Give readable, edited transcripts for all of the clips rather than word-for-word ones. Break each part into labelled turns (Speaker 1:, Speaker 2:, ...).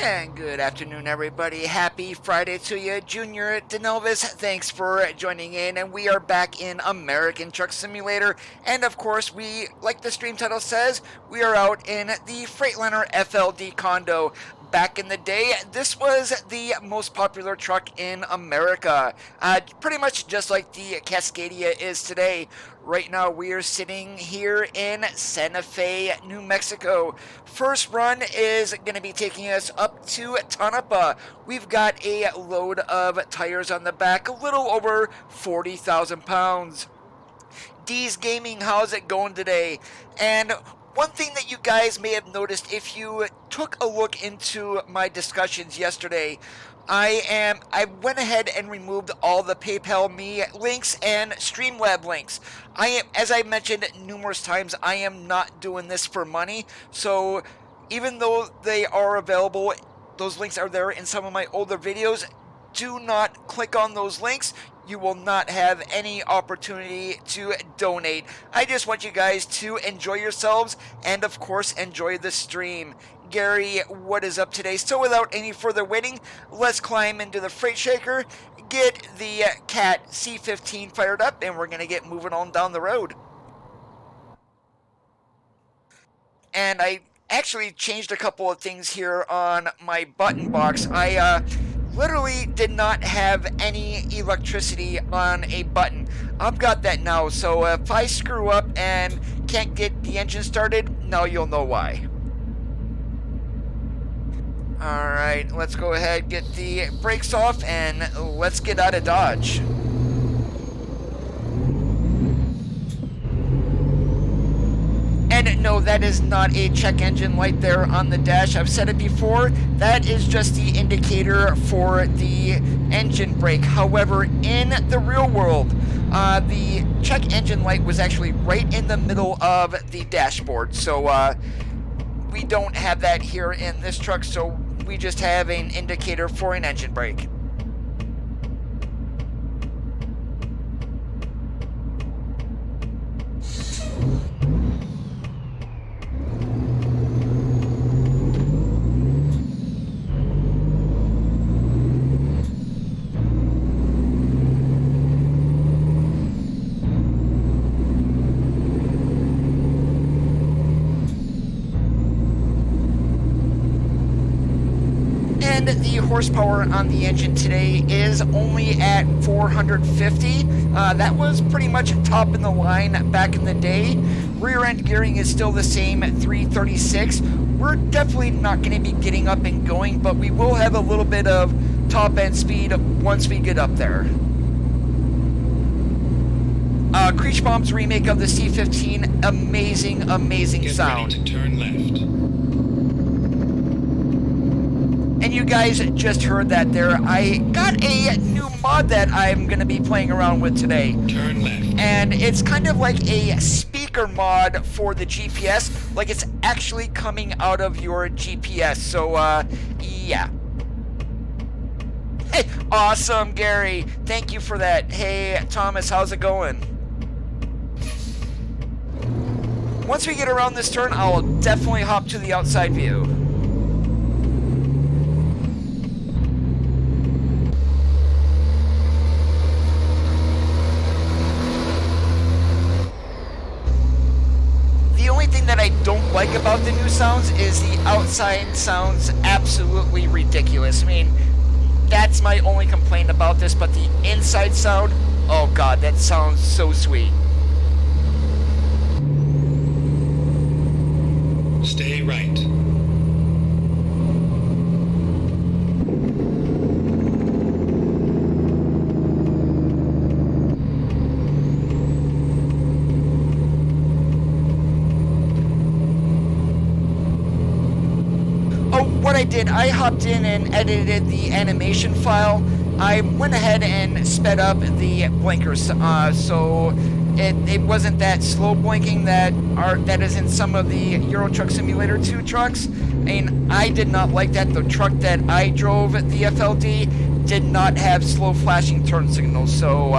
Speaker 1: And good afternoon, everybody. Happy Friday to you. Junior DeNelvis, thanks for joining in. And we are back in American Truck Simulator. And of course, like the stream title says, we are out in the Freightliner FLD Condo. Back in the day, this was the most popular truck in America. Pretty much just like the Cascadia is today. Right now, we are sitting here in Santa Fe, New Mexico. First run is going to be taking us up to Tonopah. We've got a load of tires on the back, a little over 40,000 pounds. D's Gaming, how's it going today? And one thing that you guys may have noticed if you took a look into my discussions yesterday, I went ahead and removed all the PayPal Me links and Streamlab links. As I mentioned numerous times, I am not doing this for money. So even though they are available, those links are there in some of my older videos. Do not click on those links. You will not have any opportunity to donate. I just want you guys to enjoy yourselves and, of course, enjoy the stream. Gary, what is up today? So without any further waiting, let's climb into the freight shaker, get the Cat C15 fired up, and we're going to get moving on down the road. And I actually changed a couple of things here on my button box. I literally did not have any electricity on a button. I've got that now, so if I screw up and can't get the engine started, now you'll know why. Alright, let's go ahead, get the brakes off, and let's get out of Dodge. And no, that is not a check engine light there on the dash. I've said it before, that is just the indicator for the engine brake. However, in the real world, the check engine light was actually right in the middle of the dashboard. So we don't have that here in this truck, so we just have an indicator for an engine brake. The horsepower on the engine today is only at 450. That was pretty much top in the line back in the day. Rear end gearing is still the same at 336. We're definitely not going to be getting up and going, but we will have a little bit of top end speed once we get up there. Creechbaum's remake of the C15, amazing
Speaker 2: Get
Speaker 1: sound.
Speaker 2: Ready to turn left.
Speaker 1: And you guys just heard that there. I got a new mod that I'm going to be playing around with today.
Speaker 2: Turn left.
Speaker 1: And it's kind of like a speaker mod for the GPS. Like it's actually coming out of your GPS. So, yeah. Hey, awesome, Gary. Thank you for that. Hey, Thomas, how's it going? Once we get around this turn, I'll definitely hop to the outside view. The only thing that I don't like about the new sounds is the outside sounds absolutely ridiculous. I mean, that's my only complaint about this, but the inside sound, oh god, that sounds so sweet.
Speaker 2: Stay right.
Speaker 1: What I did, I hopped in and edited the animation file. I went ahead and sped up the blinkers, so it wasn't that slow blinking that is in some of the Euro Truck Simulator 2 trucks. I mean, I did not like that. The truck that I drove, the FLD, did not have slow flashing turn signals. So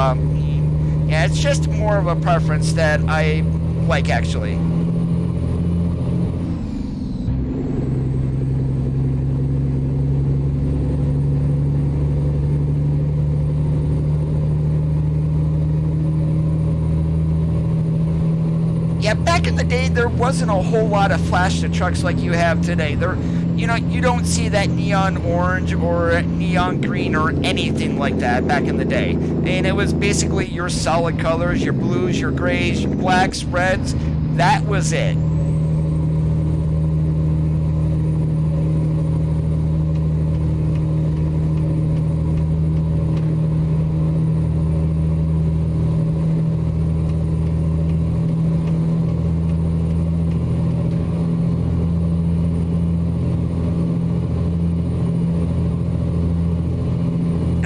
Speaker 1: yeah, it's just more of a preference that I like, actually. in the day, there wasn't a whole lot of flash to trucks like you have today. You don't see that neon orange or neon green or anything like that back in the day. And it was basically your solid colors, your blues, your grays, your blacks, reds. That was it.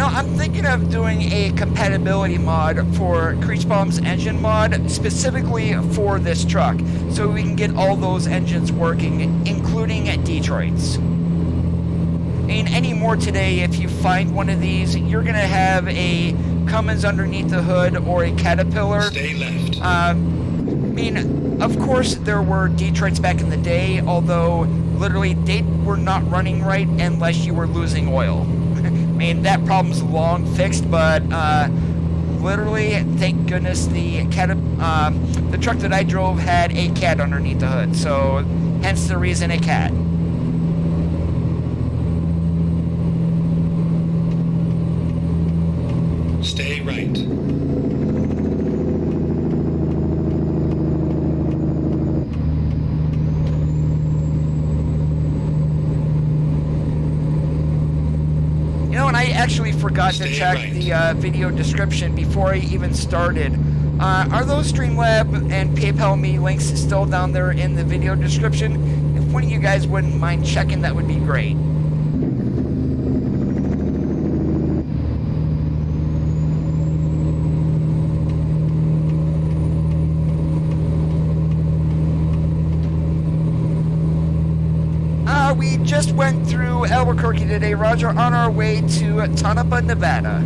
Speaker 1: I'm thinking of doing a compatibility mod for Creech Bomb's engine mod specifically for this truck, so we can get all those engines working, including Detroit's. And any more today, if you find one of these, you're going to have a Cummins underneath the hood or a Caterpillar.
Speaker 2: Stay left.
Speaker 1: Of course, there were Detroits back in the day, although literally they were not running right unless you were losing oil. That problem's long fixed, but literally, thank goodness the truck that I drove had a cat underneath the hood, so hence the reason a cat.
Speaker 2: Stay right.
Speaker 1: And I actually forgot to check the video description before I even started. Are those Streamlab and PayPal Me links still down there in the video description? If one of you guys wouldn't mind checking, that would be great. We just went through Albuquerque today, Roger, on our way to Tonopah, Nevada.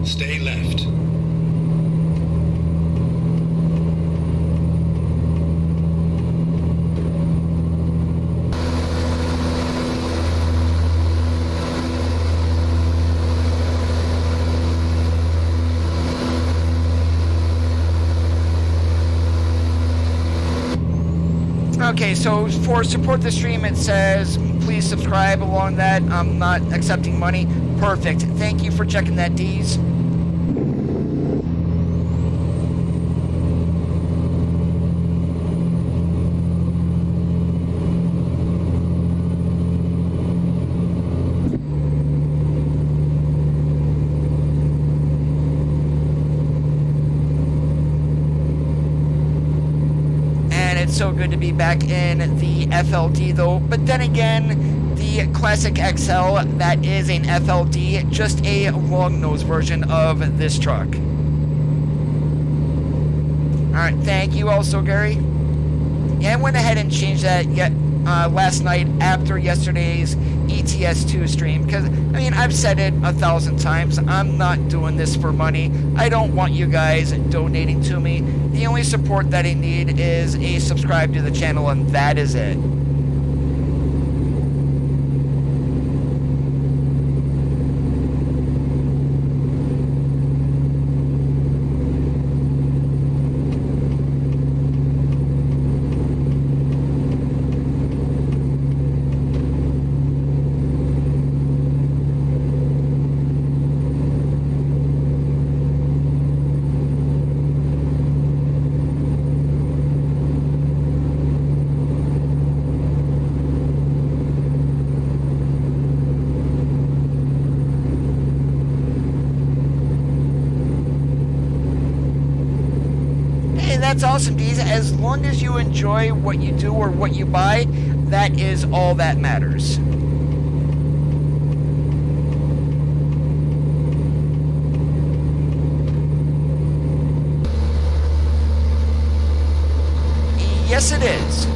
Speaker 2: Stay left.
Speaker 1: Okay, so for support the stream, it says please subscribe. Along that, I'm not accepting money. Perfect. Thank you for checking that, D's. So good to be back in the FLD though, but then again, the Classic XL, that is an FLD, just a long nose version of this truck. Alright, thank you also, Gary. Yeah, I went ahead and changed that last night after yesterday's ETS2 stream, because I've said it 1,000 times, I'm not doing this for money. I don't want you guys donating to me. The only support that I need is a subscribe to the channel, and that is it. That's awesome, D's. As long as you enjoy what you do or what you buy, that is all that matters. Yes, it is.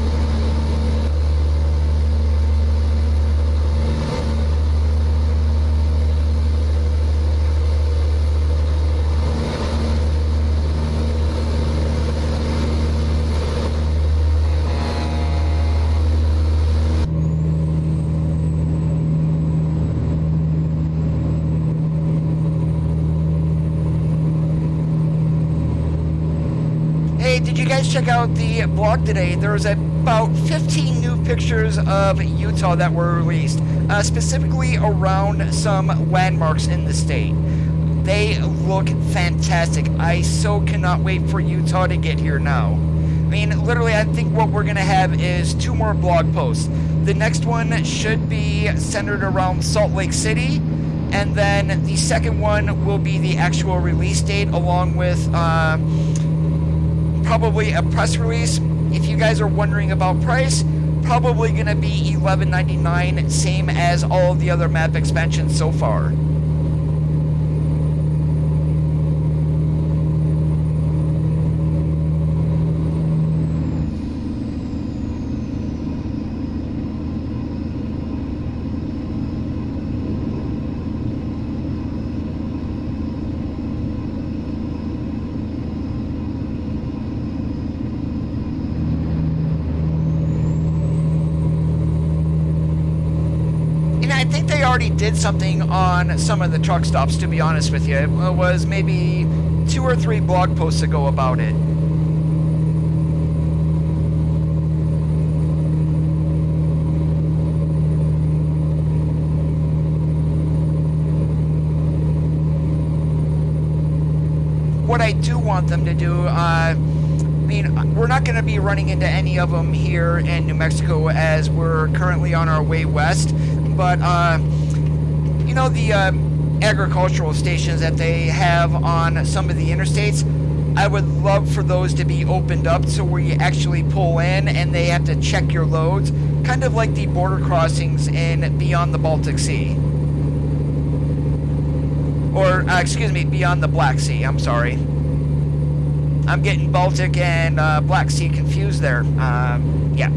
Speaker 1: you guys check out the blog today, there's about 15 new pictures of Utah that were released, specifically around some landmarks in the state. They look fantastic. I so cannot wait for Utah to get here now. I mean, literally, I think what we're going to have is 2 more blog posts. The next one should be centered around Salt Lake City, and then the second one will be the actual release date, along with probably a press release. If you guys are wondering about price, probably going to be $11.99, same as all of the other map expansions so far. I think they already did something on some of the truck stops, to be honest with you. It was maybe 2 or 3 blog posts ago about it. What I do want them to do, I mean, we're not going to be running into any of them here in New Mexico as we're currently on our way west. But, you know, the agricultural stations that they have on some of the interstates, I would love for those to be opened up so where you actually pull in and they have to check your loads, kind of like the border crossings in Beyond the Baltic Sea. Or, excuse me, Beyond the Black Sea, I'm sorry. I'm getting Baltic and Black Sea confused there. Yeah,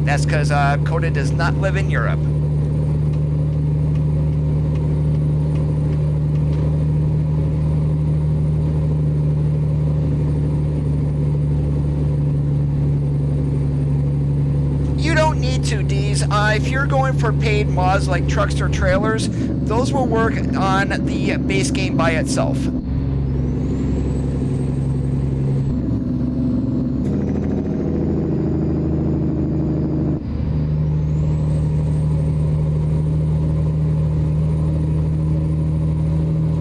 Speaker 1: that's because Coda does not live in Europe. To D's. If you're going for paid mods like trucks or trailers, those will work on the base game by itself.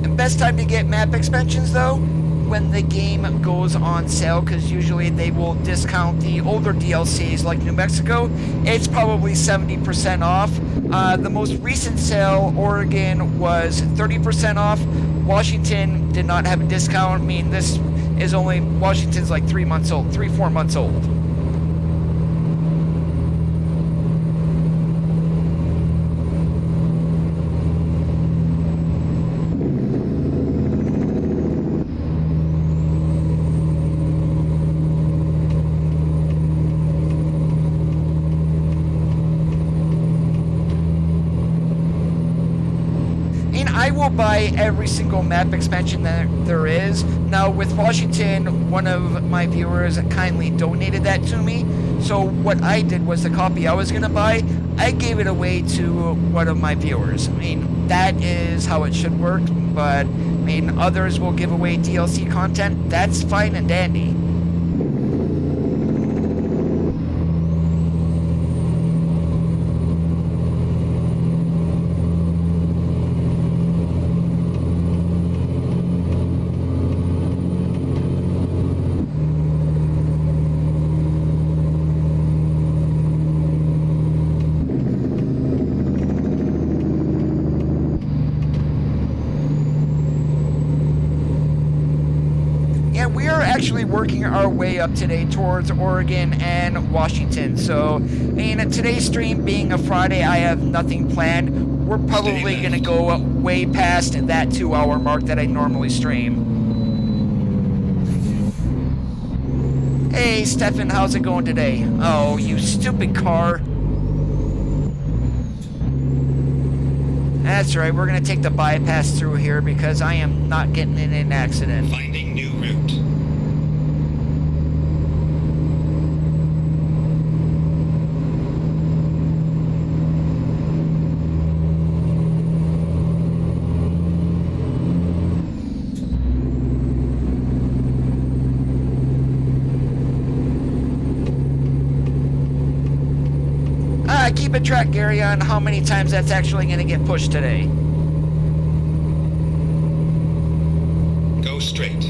Speaker 1: The best time to get map expansions though, when the game goes on sale, because usually they will discount the older DLCs like New Mexico. It's probably 70% off. The most recent sale, Oregon, was 30% off. Washington did not have a discount. I mean, this is only, Washington's like 3 months old, 3-4 months old. I will buy every single map expansion that there is. Now with Washington, one of my viewers kindly donated that to me. So what I did was the copy I was going to buy, I gave it away to one of my viewers. I mean, that is how it should work. But, I mean, others will give away DLC content. That's fine and dandy. We are actually working our way up today towards Oregon and Washington. So, I mean, today's stream being a Friday, I have nothing planned. We're probably going to go way past that 2-hour mark that I normally stream. Hey, Stefan, how's it going today? Oh, you stupid car. That's right, we're going to take the bypass through here because I am not getting in an accident.
Speaker 2: Finding new route.
Speaker 1: keep a track, Gary, on how many times that's actually going to get pushed today.
Speaker 2: Go straight.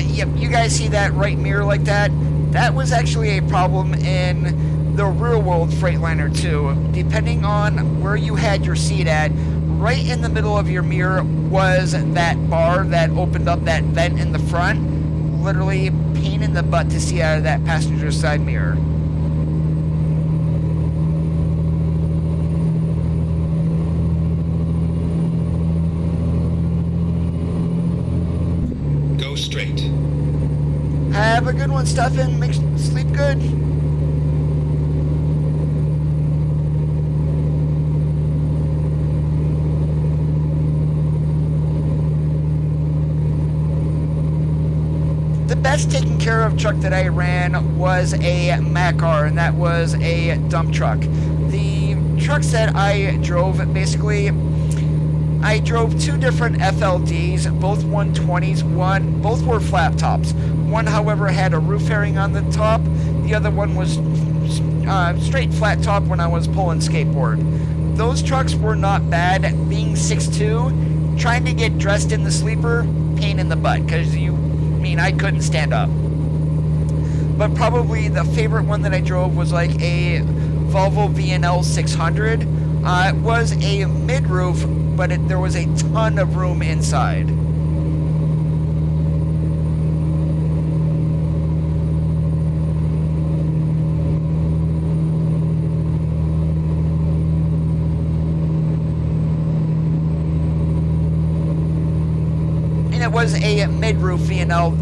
Speaker 1: Yep, you guys see that right mirror like that? That was actually a problem in the real-world Freightliner too. Depending on where you had your seat at, right in the middle of your mirror was that bar that opened up that vent in the front. Literally pain in the butt to see out of that passenger side mirror.
Speaker 2: Go straight.
Speaker 1: Have a good one, Stefan. Sleep good. The best taken care of truck that I ran was a Macar, and that was a dump truck. The trucks that I drove, basically, I drove two different FLDs, both 120s. Both were flat tops. One, however, had a roof fairing on the top. The other one was straight flat top when I was pulling skateboard. Those trucks were not bad. Being 6'2", trying to get dressed in the sleeper, pain in the butt, because I couldn't stand up. But probably the favorite one that I drove was like a Volvo VNL 600. It was a mid-roof, but there was a ton of room inside. And it was a mid-roof VNL.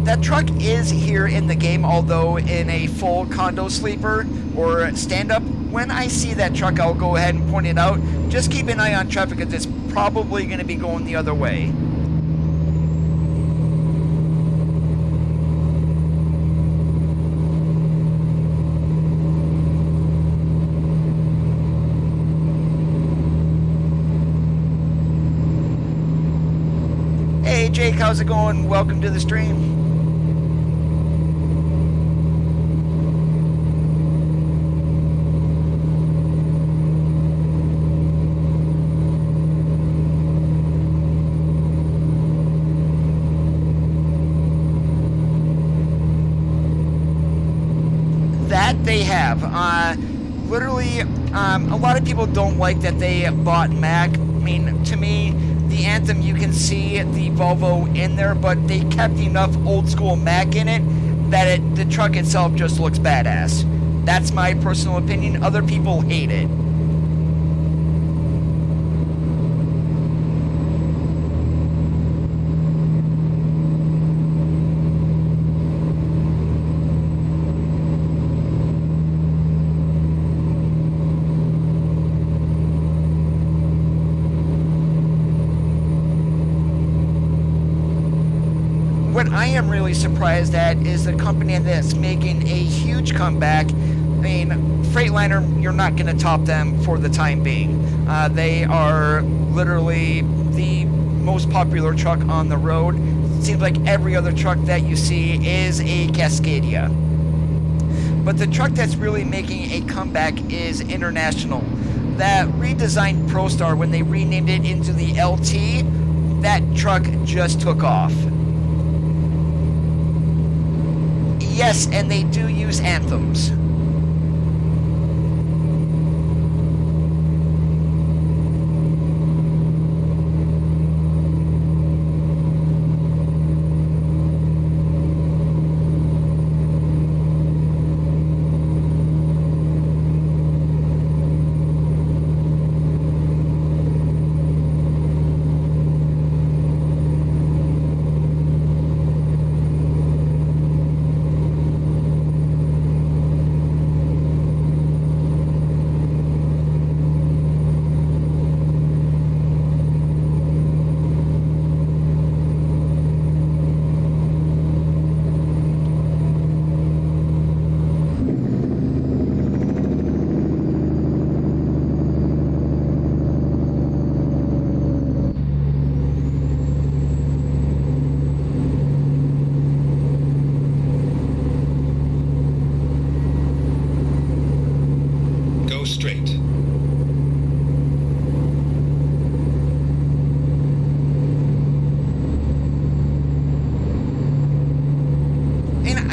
Speaker 1: That truck is here in the game, although in a full condo sleeper or stand-up. When I see that truck, I'll go ahead and point it out. Just keep an eye on traffic, because it's probably going to be going the other way. Hey Jake, how's it going? Welcome to the stream. They have. Literally, a lot of people don't like that they bought Mac. To me, the Anthem, you can see the Volvo in there, but they kept enough old school Mac in it that the truck itself just looks badass. That's my personal opinion. Other people hate it. What I am really surprised at is the company that's making a huge comeback. Freightliner, you're not going to top them for the time being. They are literally the most popular truck on the road. It seems like every other truck that you see is a Cascadia. But the truck that's really making a comeback is International. That redesigned ProStar, when they renamed it into the LT, that truck just took off. Yes, and they do use anthems.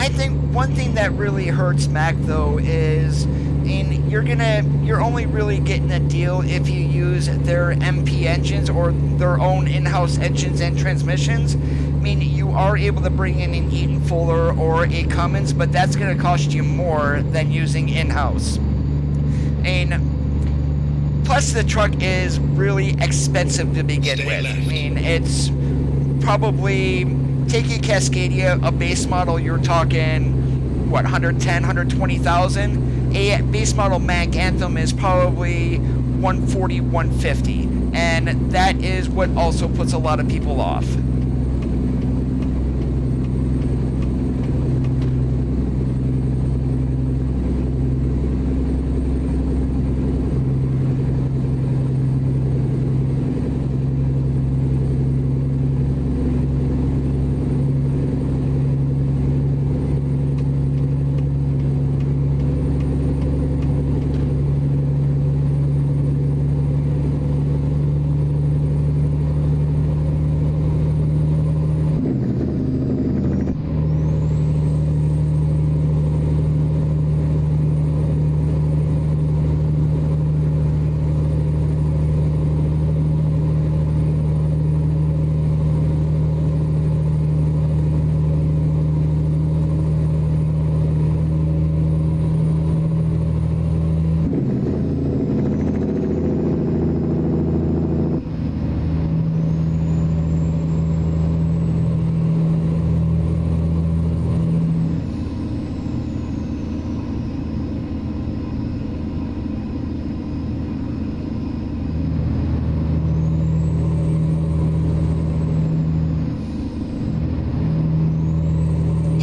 Speaker 1: I think one thing that really hurts Mac though is you're only really getting a deal if you use their MP engines or their own in-house engines and transmissions. I mean, you are able to bring in an Eaton Fuller or a Cummins, but that's going to cost you more than using in-house. And plus, the truck is really expensive to begin
Speaker 2: Stay
Speaker 1: with.
Speaker 2: left.
Speaker 1: I mean, it's probably, take a Cascadia, a base model, you're talking, what, 110, 120,000? A base model Mac Anthem is probably 140, 150. And that is what also puts a lot of people off.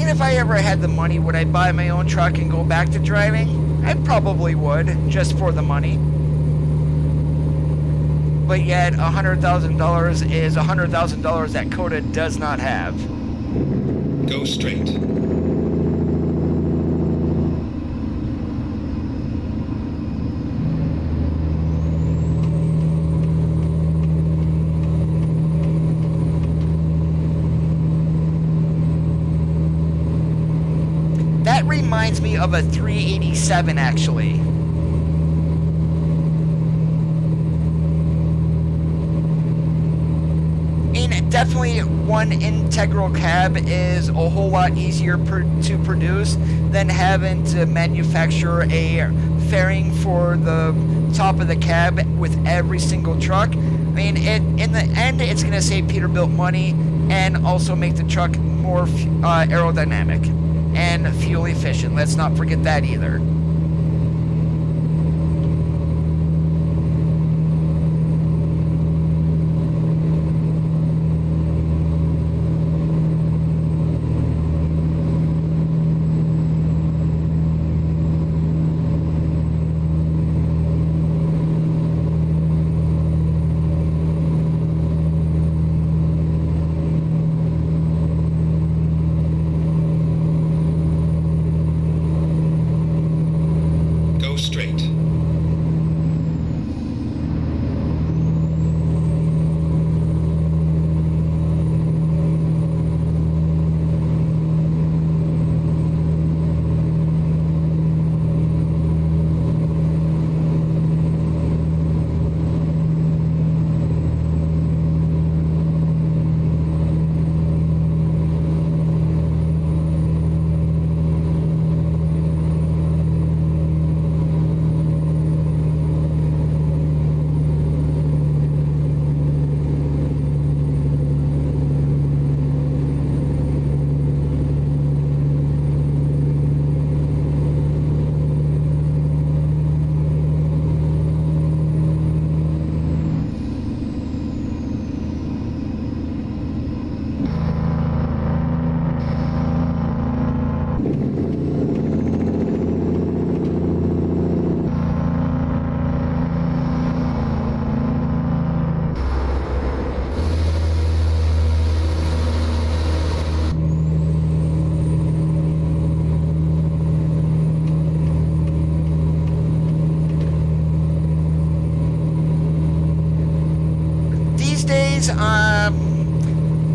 Speaker 1: If I ever had the money, would I buy my own truck and go back to driving? I probably would, just for the money. But yet, $100,000 is $100,000 that Coda does not have.
Speaker 2: Go straight.
Speaker 1: That reminds me of a 387, actually. And definitely one integral cab is a whole lot easier to produce than having to manufacture a fairing for the top of the cab with every single truck. I mean, in the end, it's going to save Peterbilt money and also make the truck more aerodynamic and fuel efficient. Let's not forget that either.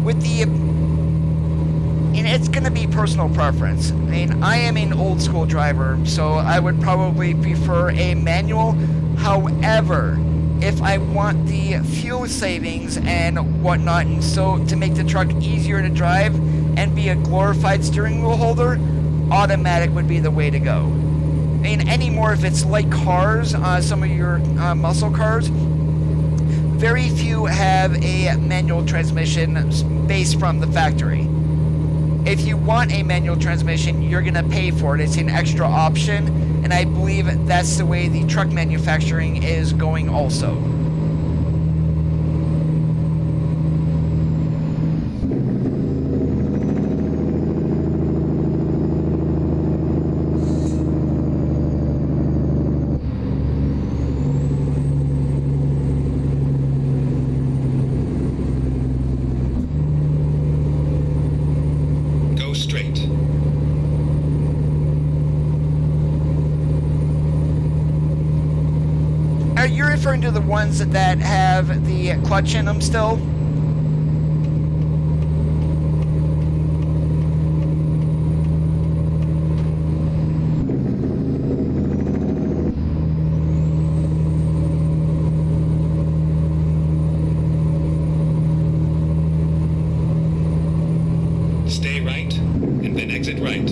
Speaker 1: With the, and it's going to be personal preference. I mean, I am an old school driver, so I would probably prefer a manual. However, if I want the fuel savings and whatnot, and so to make the truck easier to drive and be a glorified steering wheel holder, automatic would be the way to go. I mean, anymore if it's like cars, some of your muscle cars, very few have a manual transmission based from the factory. If you want a manual transmission, you're going to pay for it. It's an extra option, and I believe that's the way the truck manufacturing is going also. You're referring to the ones that have the clutch in them still?
Speaker 2: Stay right, and then exit right.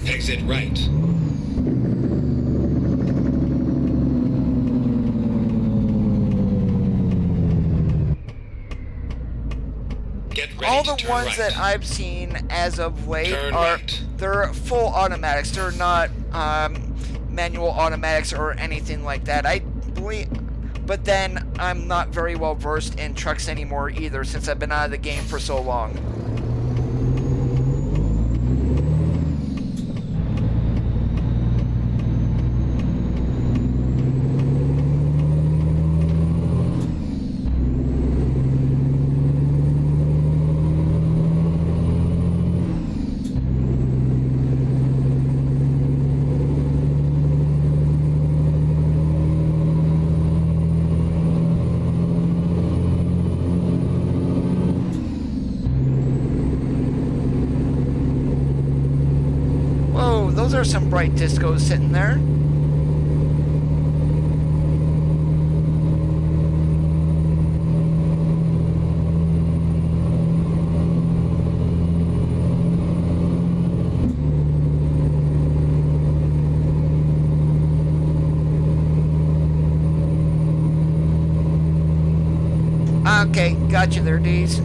Speaker 2: Exit right. Get ready.
Speaker 1: All the
Speaker 2: to turn
Speaker 1: ones
Speaker 2: right.
Speaker 1: that I've seen as of late
Speaker 2: Turn
Speaker 1: are
Speaker 2: right.
Speaker 1: they're full automatics. They're not manual automatics or anything like that. I believe, but then I'm not very well versed in trucks anymore either, since I've been out of the game for so long. Those are some bright discos sitting there. Okay, got you there, Deez.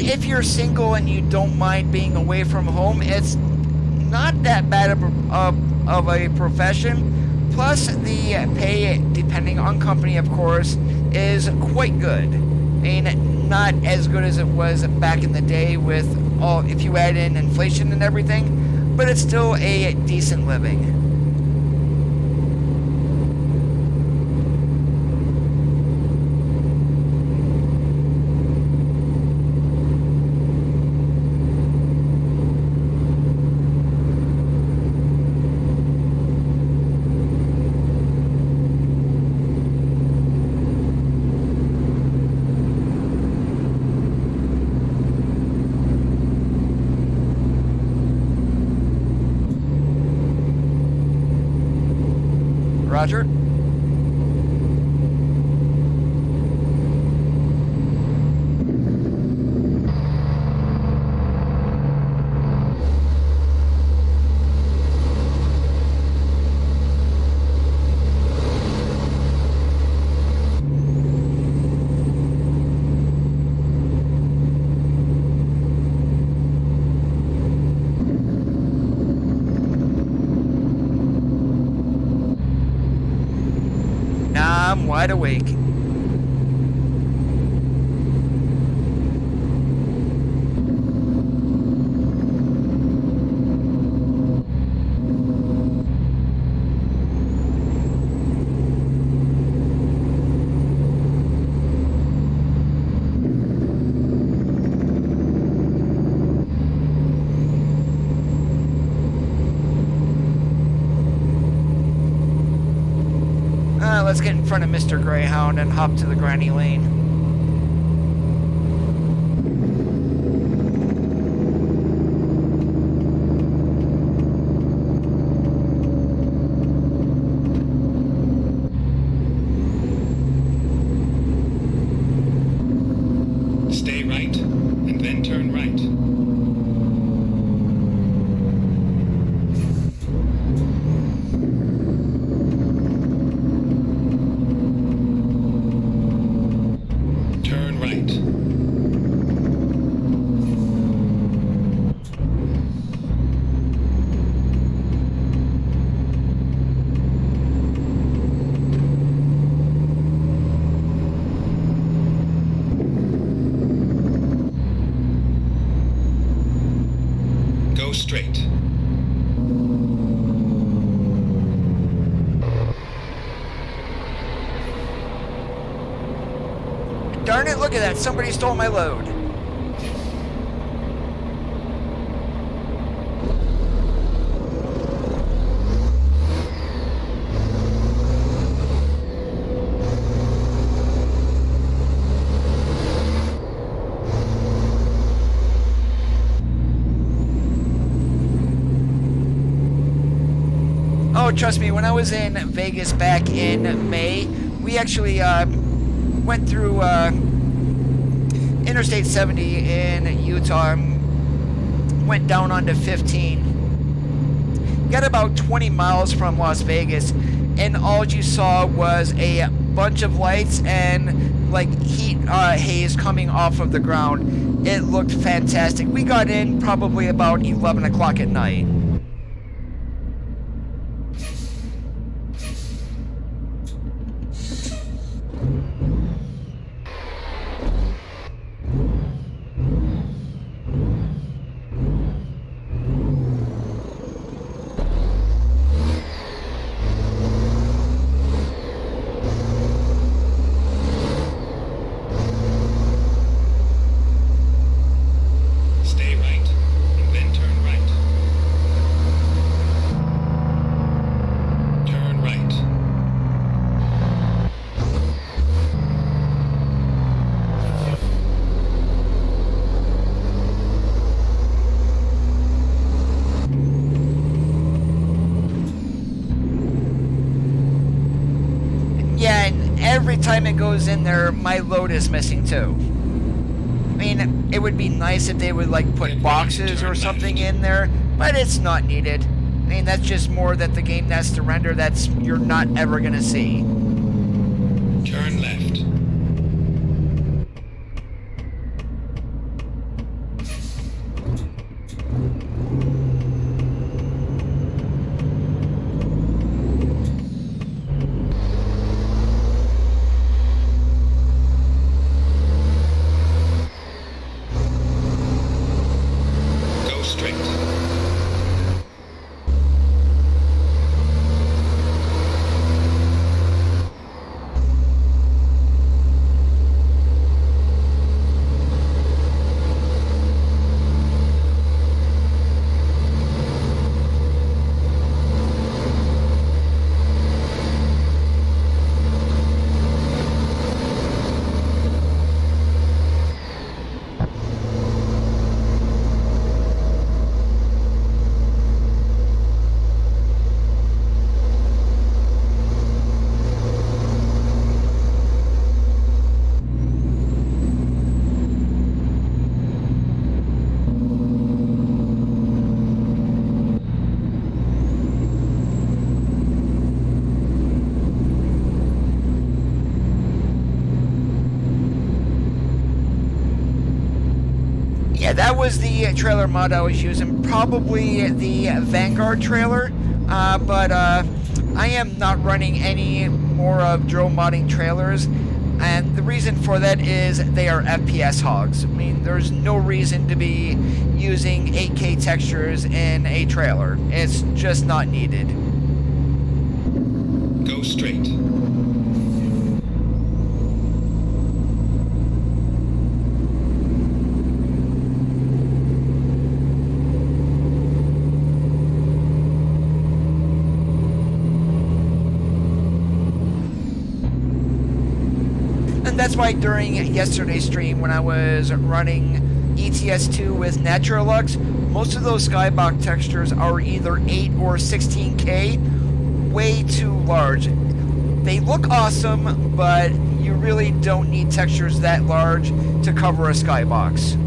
Speaker 1: If you're single and you don't mind being away from home, it's not that bad of a profession. Plus, the pay, depending on company, of course, is quite good. I mean, not as good as it was back in the day with all, if you add in inflation and everything, but it's still a decent living. Roger. I'm wide awake. Let's get in front of Mr. Greyhound and hop to the granny lane.
Speaker 2: Stay right, and then turn right. Straight.
Speaker 1: Darn it, look at that. Somebody stole my load. Oh, trust me, when I was in Vegas back in May, we actually went through Interstate 70 in Utah and went down onto 15. Got about 20 miles from Las Vegas, and all you saw was a bunch of lights and like heat haze coming off of the ground. It looked fantastic. We got in probably about 11 o'clock at night. Every time it goes in there, my load is missing too. I mean, it would be nice if they would like put boxes or something in there, but it's not needed. I mean, that's just more that the game has to render that's you're not ever gonna see.
Speaker 2: Turn left.
Speaker 1: Yeah, that was the trailer mod I was using, probably the Vanguard trailer, but I am not running any more of drone modding trailers, and the reason for that is they are FPS hogs. I mean, there's no reason to be using 8K textures in a trailer. It's just not needed.
Speaker 2: Go straight.
Speaker 1: And that's why during yesterday's stream when I was running ETS2 with Naturalux, most of those skybox textures are either 8 or 16K, way too large. They look awesome, but you really don't need textures that large to cover a skybox.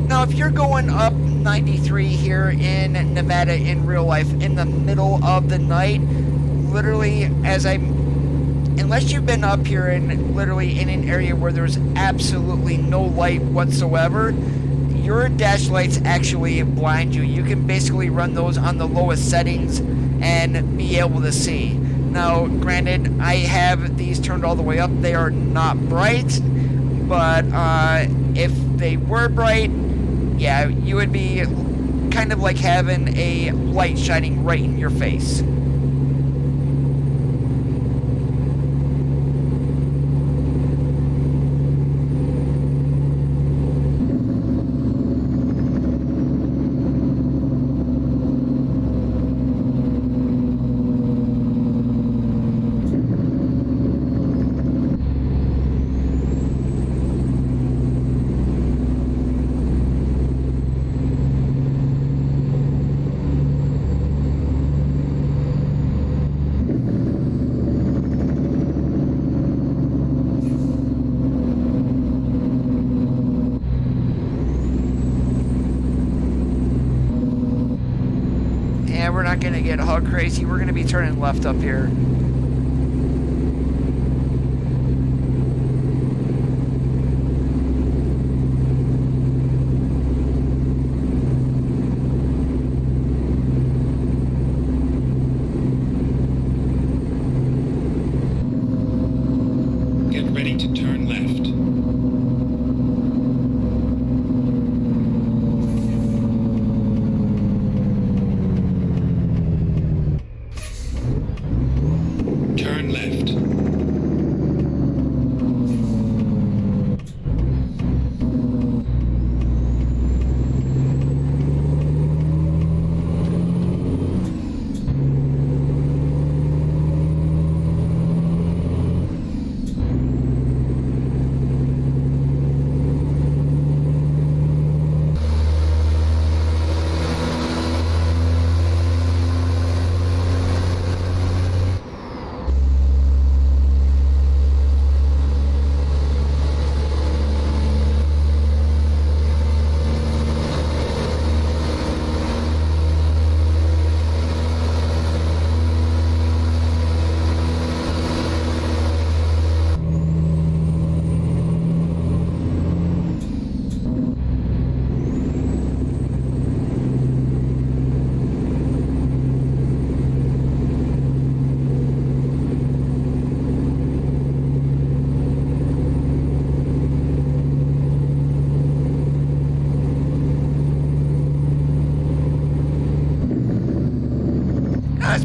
Speaker 1: Now, if you're going up 93 here in Nevada in real life in the middle of the night, literally, unless you've been up here in literally in an area where there's absolutely no light whatsoever, your dash lights actually blind you. You can basically run those on the lowest settings and be able to see. Now, granted, I have these turned all the way up. They are not bright, but if they were bright, yeah, you would be kind of like having a light shining right in your face. We're not going to get hog crazy. We're going to be turning left up here.
Speaker 2: Get ready to turn left.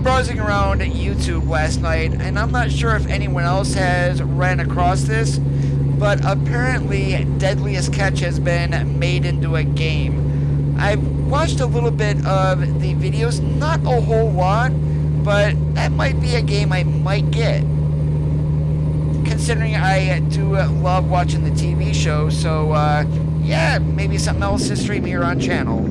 Speaker 1: was browsing around YouTube last night, and I'm not sure if anyone else has ran across this, but apparently Deadliest Catch has been made into a game. I've watched a little bit of the videos, not a whole lot, but that might be a game I might get, considering I do love watching the TV show. So yeah, maybe something else to stream here on channel.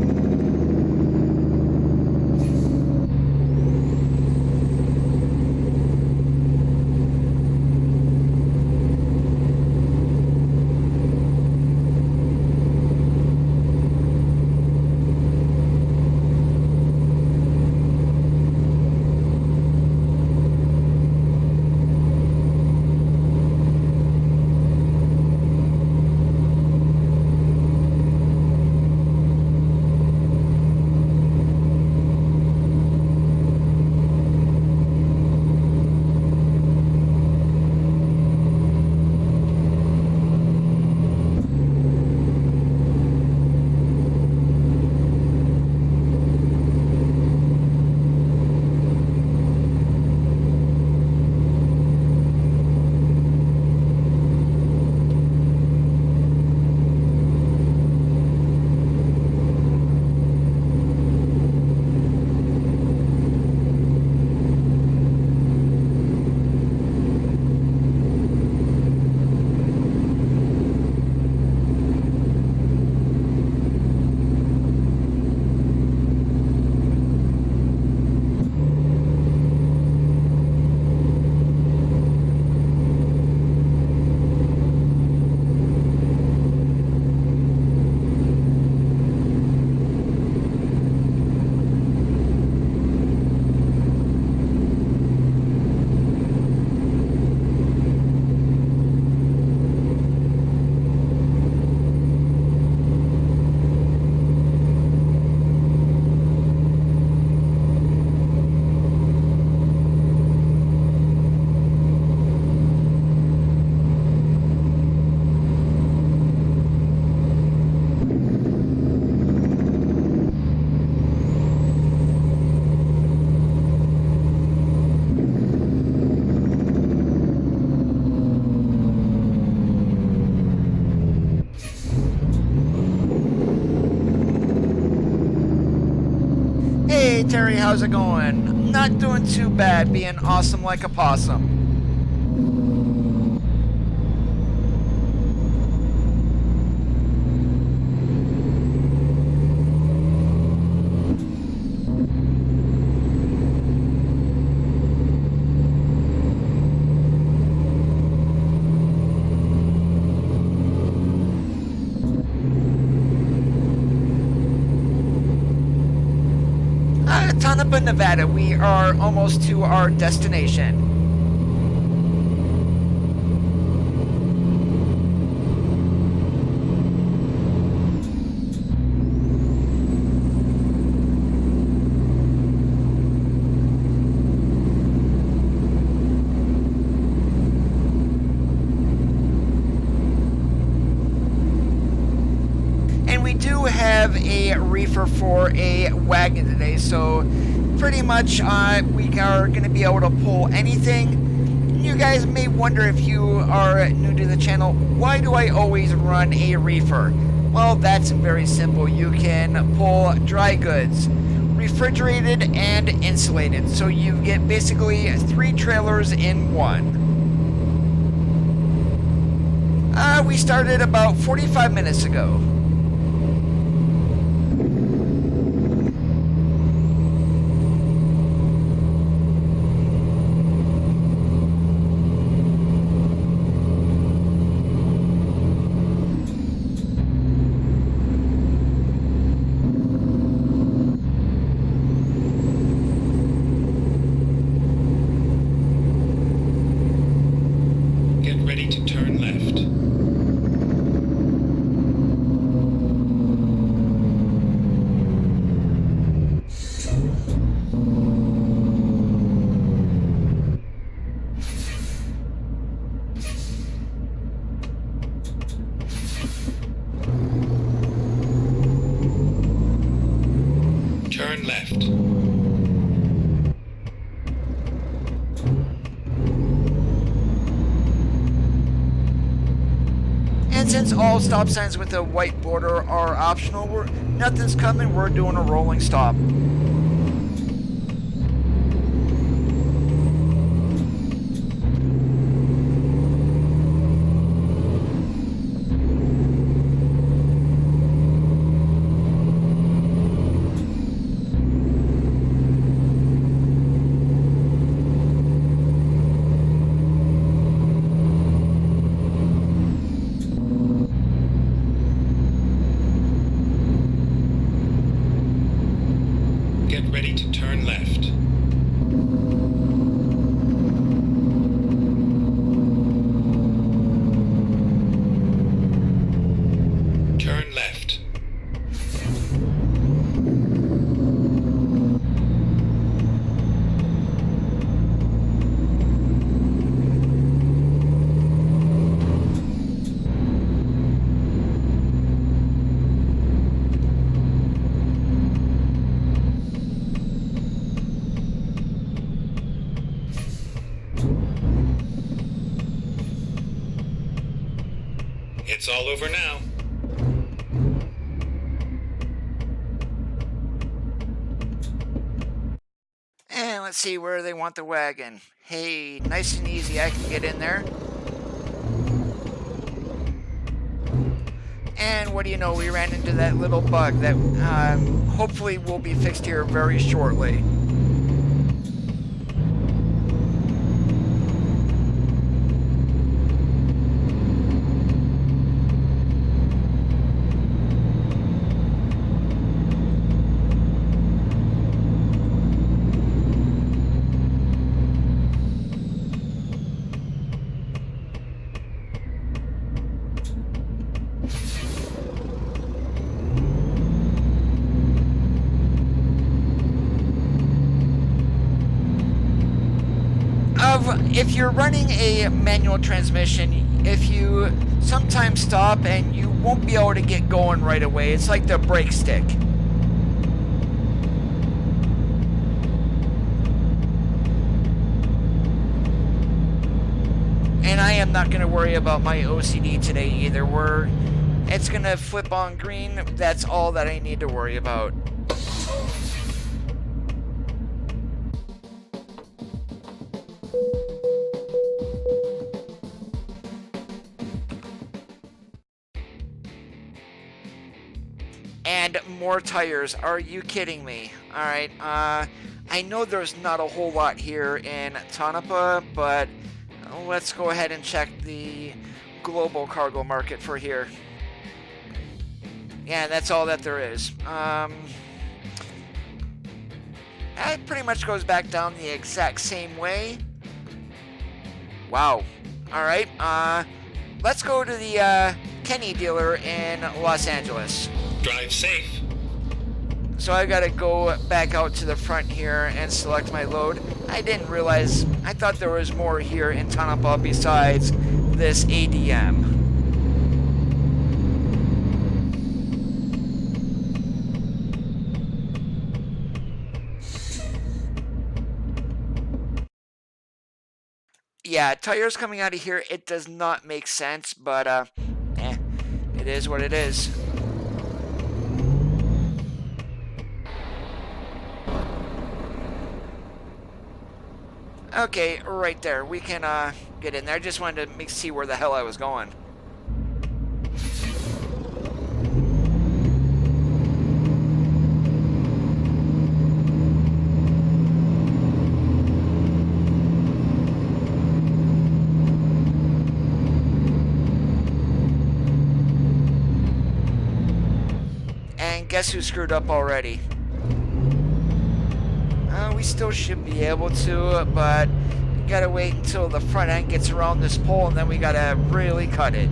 Speaker 1: Hey Terry, how's it going? Not doing too bad, being awesome like a possum. Tonopah, Nevada. We are almost to our destination. And we do have a reefer for a wagon today, so pretty much we are going to be able to pull anything. You guys may wonder, if you are new to the channel, why do I always run a reefer? Well, that's very simple. You can pull dry goods, refrigerated and insulated, so you get basically 3 trailers in one. We started about 45 minutes ago. since all stop signs with a white border are optional, nothing's coming, we're doing a rolling stop.
Speaker 2: Get ready to turn left. Turn left. It's all over now.
Speaker 1: And let's see where they want the wagon. Hey, nice and easy, I can get in there. And what do you know, we ran into that little bug that hopefully will be fixed here very shortly. If you're running a manual transmission, if you sometimes stop and you won't be able to get going right away, it's like the brake stick. And I am not going to worry about my OCD today either. It's going to flip on green. That's all that I need to worry about. And more tires. Are you kidding me? Alright, I know there's not a whole lot here in Tonopah, but let's go ahead and check the global cargo market for here. Yeah, that's all that there is. It pretty much goes back down the exact same way. Wow. Alright, let's go to the Kenny dealer in Los Angeles.
Speaker 2: Drive safe.
Speaker 1: So I gotta go back out to the front here and select my load. I didn't realize, I thought there was more here in Tonopah besides this ADM. Yeah, tires coming out of here, it does not make sense, but it is what it is. Okay, right there. We can get in there. I just wanted to see where the hell I was going. And guess who screwed up already? We still should be able to, but you gotta wait until the front end gets around this pole and then we gotta really cut it.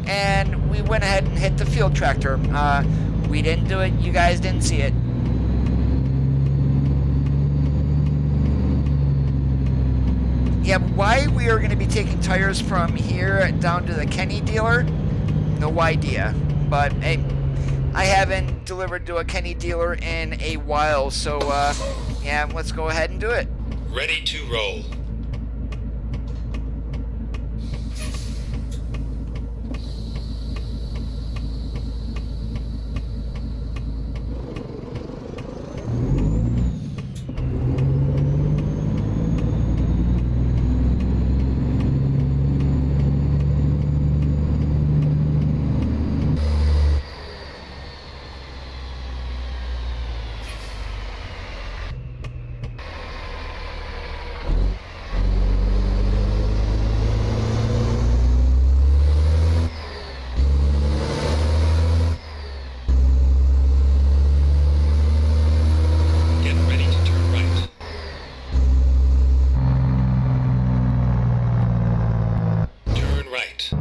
Speaker 1: And we went ahead and hit the field tractor. We didn't do it, you guys didn't see it. Yeah, why we are going to be taking tires from here down to the Kenny dealer, no idea. But hey, I haven't delivered to a Kenny dealer in a while, so yeah, let's go ahead and do it.
Speaker 2: Ready to roll. Get ready to turn right. Turn right.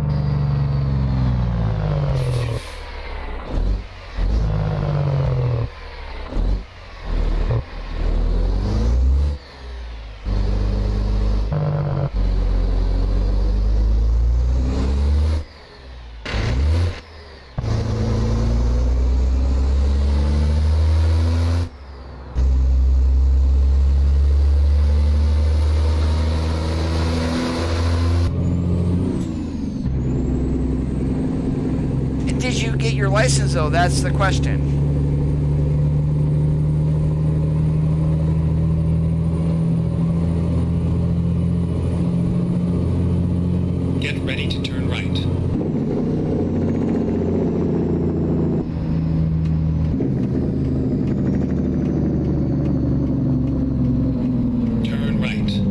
Speaker 1: Did you get your license though? That's the question.
Speaker 2: Get ready to turn right. Turn right.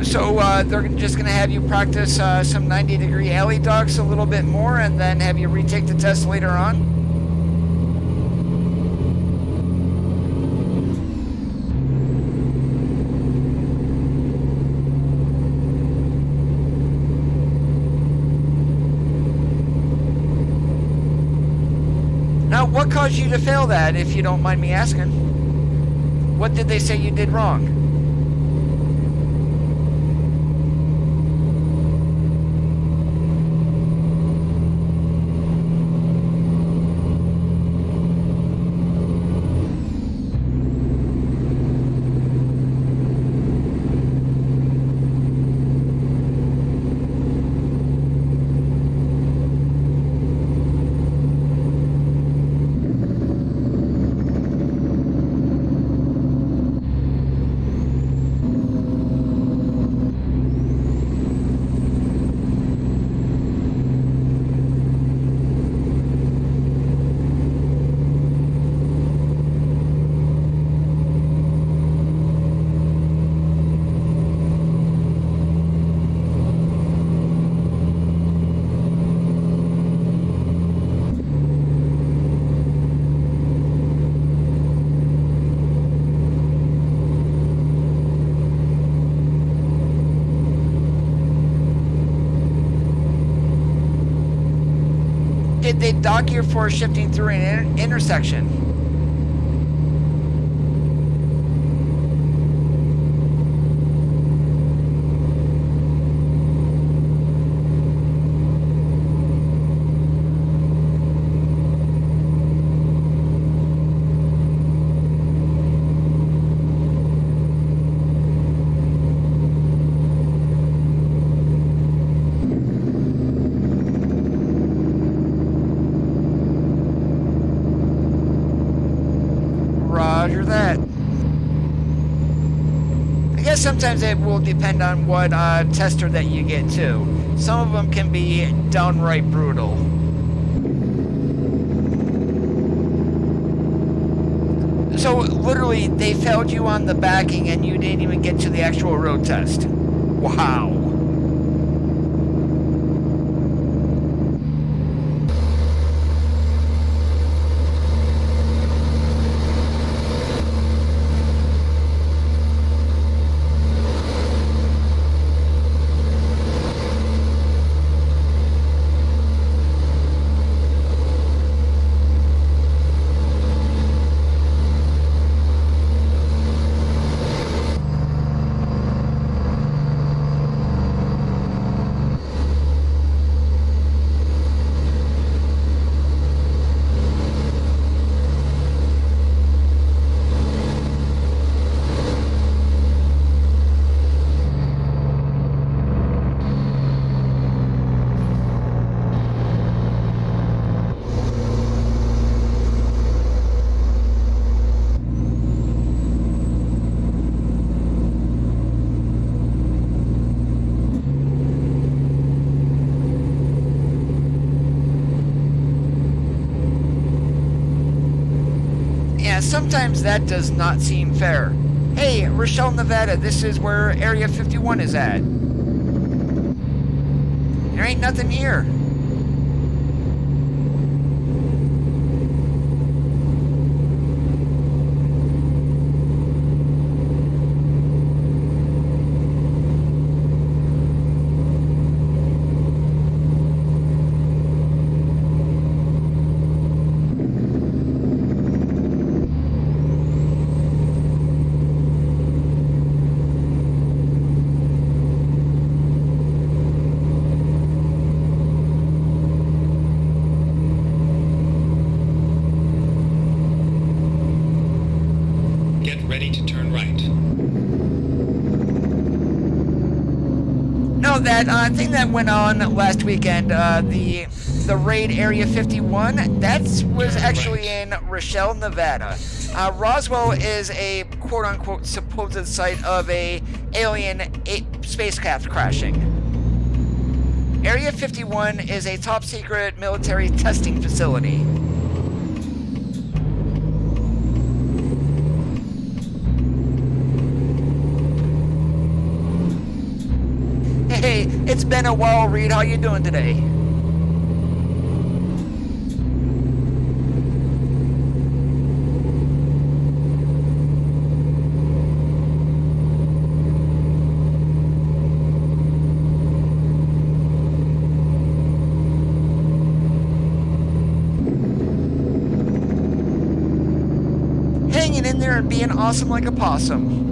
Speaker 1: So they're just going to have you practice some 90-degree alley dogs a little bit more and then have you retake the test later on? Now, what caused you to fail that, if you don't mind me asking? What did they say you did wrong? Did they dock you for shifting through an intersection? Roger that. I guess sometimes it will depend on what tester that you get too. Some of them can be downright brutal. So literally they failed you on the backing and you didn't even get to the actual road test. Wow. Yeah, sometimes that does not seem fair. Hey, Rochelle, Nevada, this is where Area 51 is at. There ain't nothing here.
Speaker 2: Ready to turn right.
Speaker 1: No, that thing that went on last weekend, the raid Area 51, that was
Speaker 2: Turn
Speaker 1: actually
Speaker 2: right.
Speaker 1: in Rochelle, Nevada. Roswell is a quote-unquote supposed site of a alien spacecraft crashing. Area 51 is a top-secret military testing facility. Hey, it's been a while, Reed. How you doing today? Hanging in there and being awesome like a possum.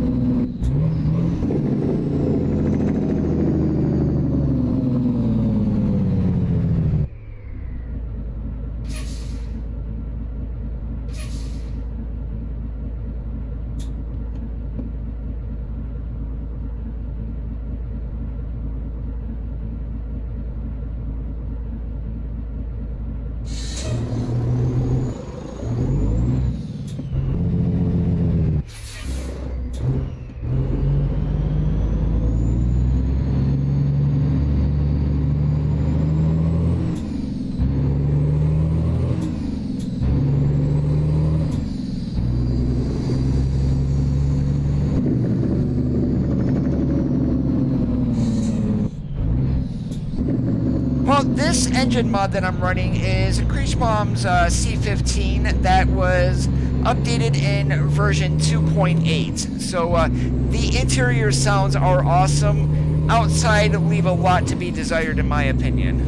Speaker 1: Well, this engine mod that I'm running is Creechbomb's C15 that was updated in version 2.8. So the interior sounds are awesome. Outside leave a lot to be desired in my opinion.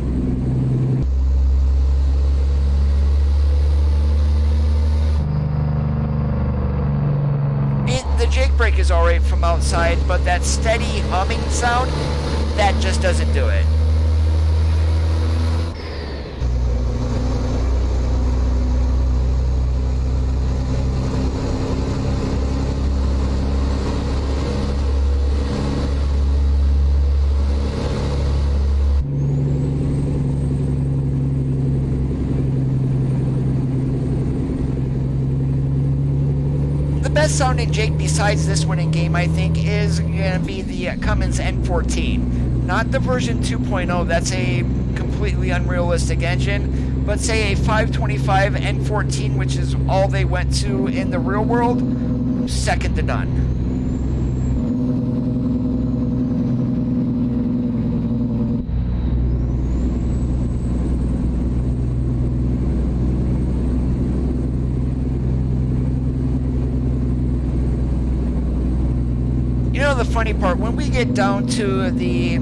Speaker 1: The jake brake is alright from outside, but that steady humming sound, that just doesn't do it. Best sounding jake besides this one in game, I think, is gonna be the Cummins N14. Not the version 2.0, that's a completely unrealistic engine, but say a 525 N14, which is all they went to in the real world, second to none. You know the funny part, when we get down to the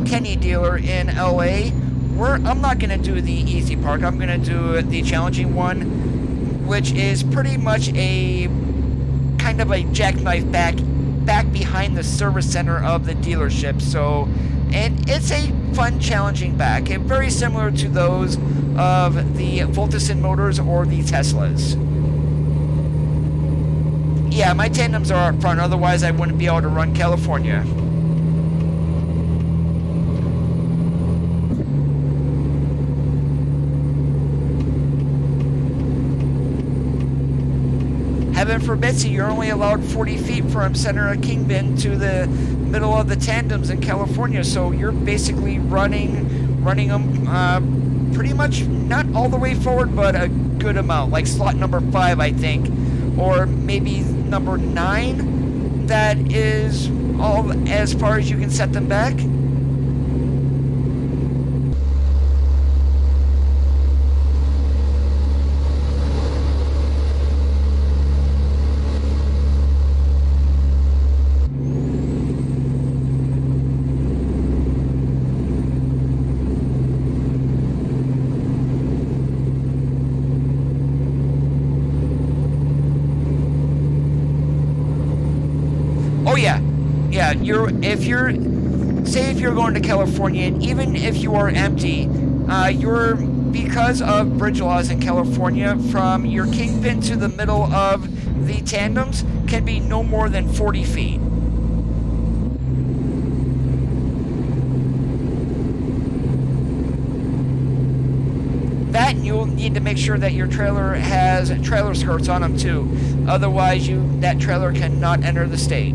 Speaker 1: Kenny dealer in LA, I'm not going to do the easy part. I'm going to do the challenging one, which is pretty much a kind of a jackknife back behind the service center of the dealership. So, and it's a fun challenging back, very similar to those of the Voltason motors or the Teslas. Yeah, my tandems are up front, otherwise I wouldn't be able to run California. Heaven forbid, so you're only allowed 40 feet from center of Kingpin to the middle of the tandems in California, so you're basically running them pretty much not all the way forward, but a good amount, like slot number 5, I think, or maybe number 9 that is all as far as you can set them back? Oh yeah, if you're going to California, and even if you are empty, because of bridge laws in California, from your kingpin to the middle of the tandems can be no more than 40 feet. That, and you'll need to make sure that your trailer has trailer skirts on them too. Otherwise, that trailer cannot enter the state.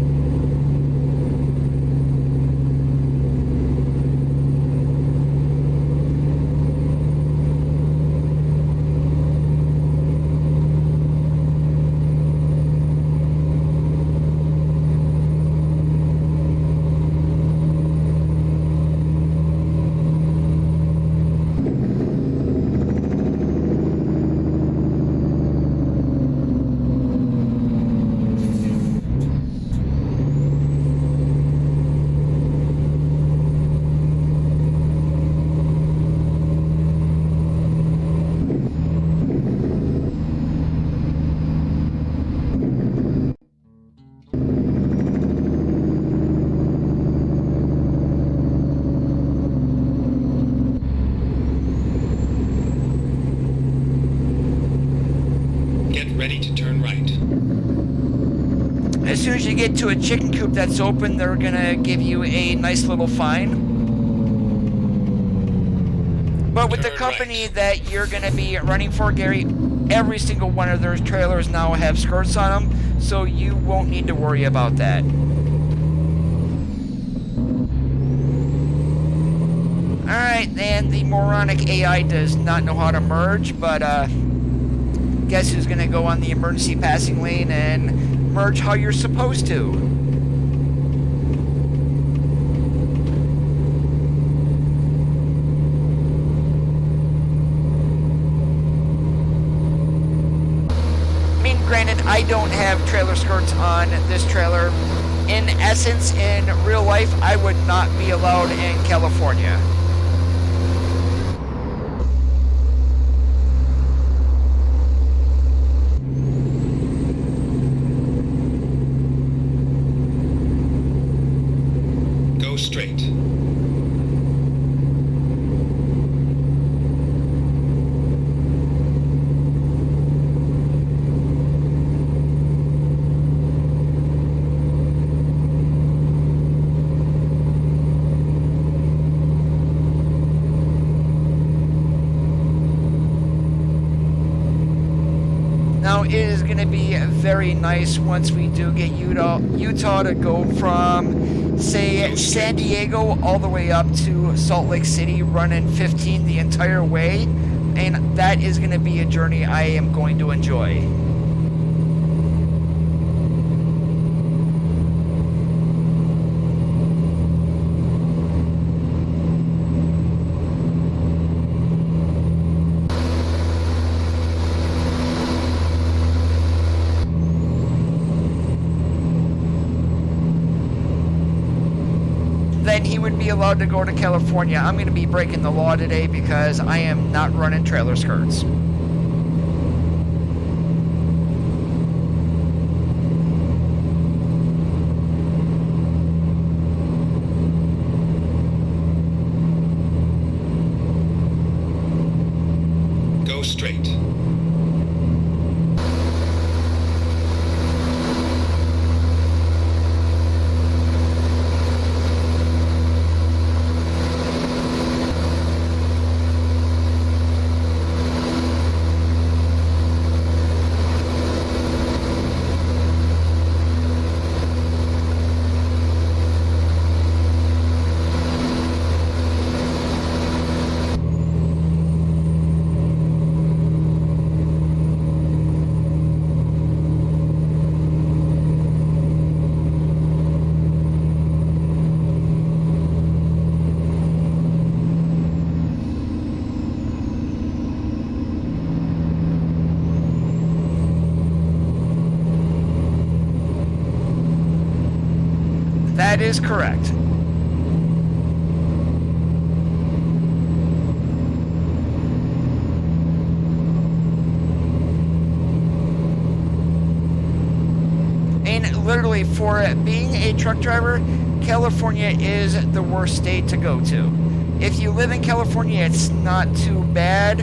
Speaker 2: Ready to turn right.
Speaker 1: As soon as you get to a chicken coop that's open, they're gonna give you a nice little fine. But with the company that you're gonna be running for, Gary, every single one of their trailers now have skirts on them, so you won't need to worry about that. Alright, and the moronic AI does not know how to merge, but guess who's gonna go on the emergency passing lane and merge how you're supposed to? I mean, granted, I don't have trailer skirts on this trailer. In essence, in real life, I would not be allowed in California.
Speaker 2: Straight.
Speaker 1: Now it is going to be very nice once we do get Utah to go from, say, San Diego all the way up to Salt Lake City, running 15 the entire way, and that is going to be a journey I am going to enjoy. Then he would be allowed to go to California. I'm going to be breaking the law today because I am not running trailer skirts.
Speaker 2: Go straight.
Speaker 1: That is correct. And literally, for being a truck driver, California is the worst state to go to. If you live in California, it's not too bad,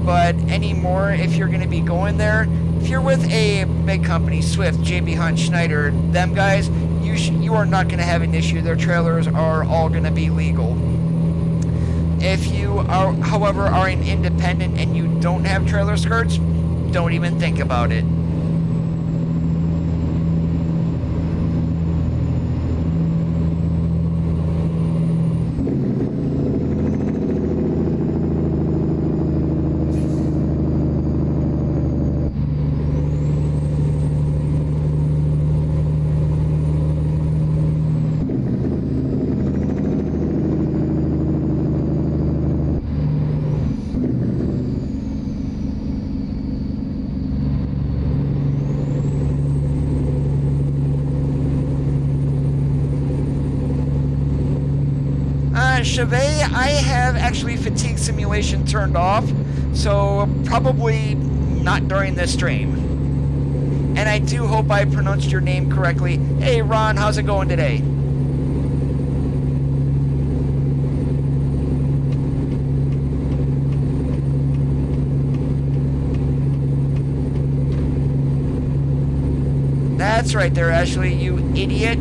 Speaker 1: but anymore, if you're going to be going there, if you're with a big company, Swift, JB Hunt, Schneider, them guys, you are not going to have an issue. Their trailers are all going to be legal. If you are, however, are an independent and you don't have trailer skirts, don't even think about it. Chevet, I have actually fatigue simulation turned off, so probably not during this stream. And I do hope I pronounced your name correctly. Hey Ron, how's it going today? That's right there, Ashley, you idiot.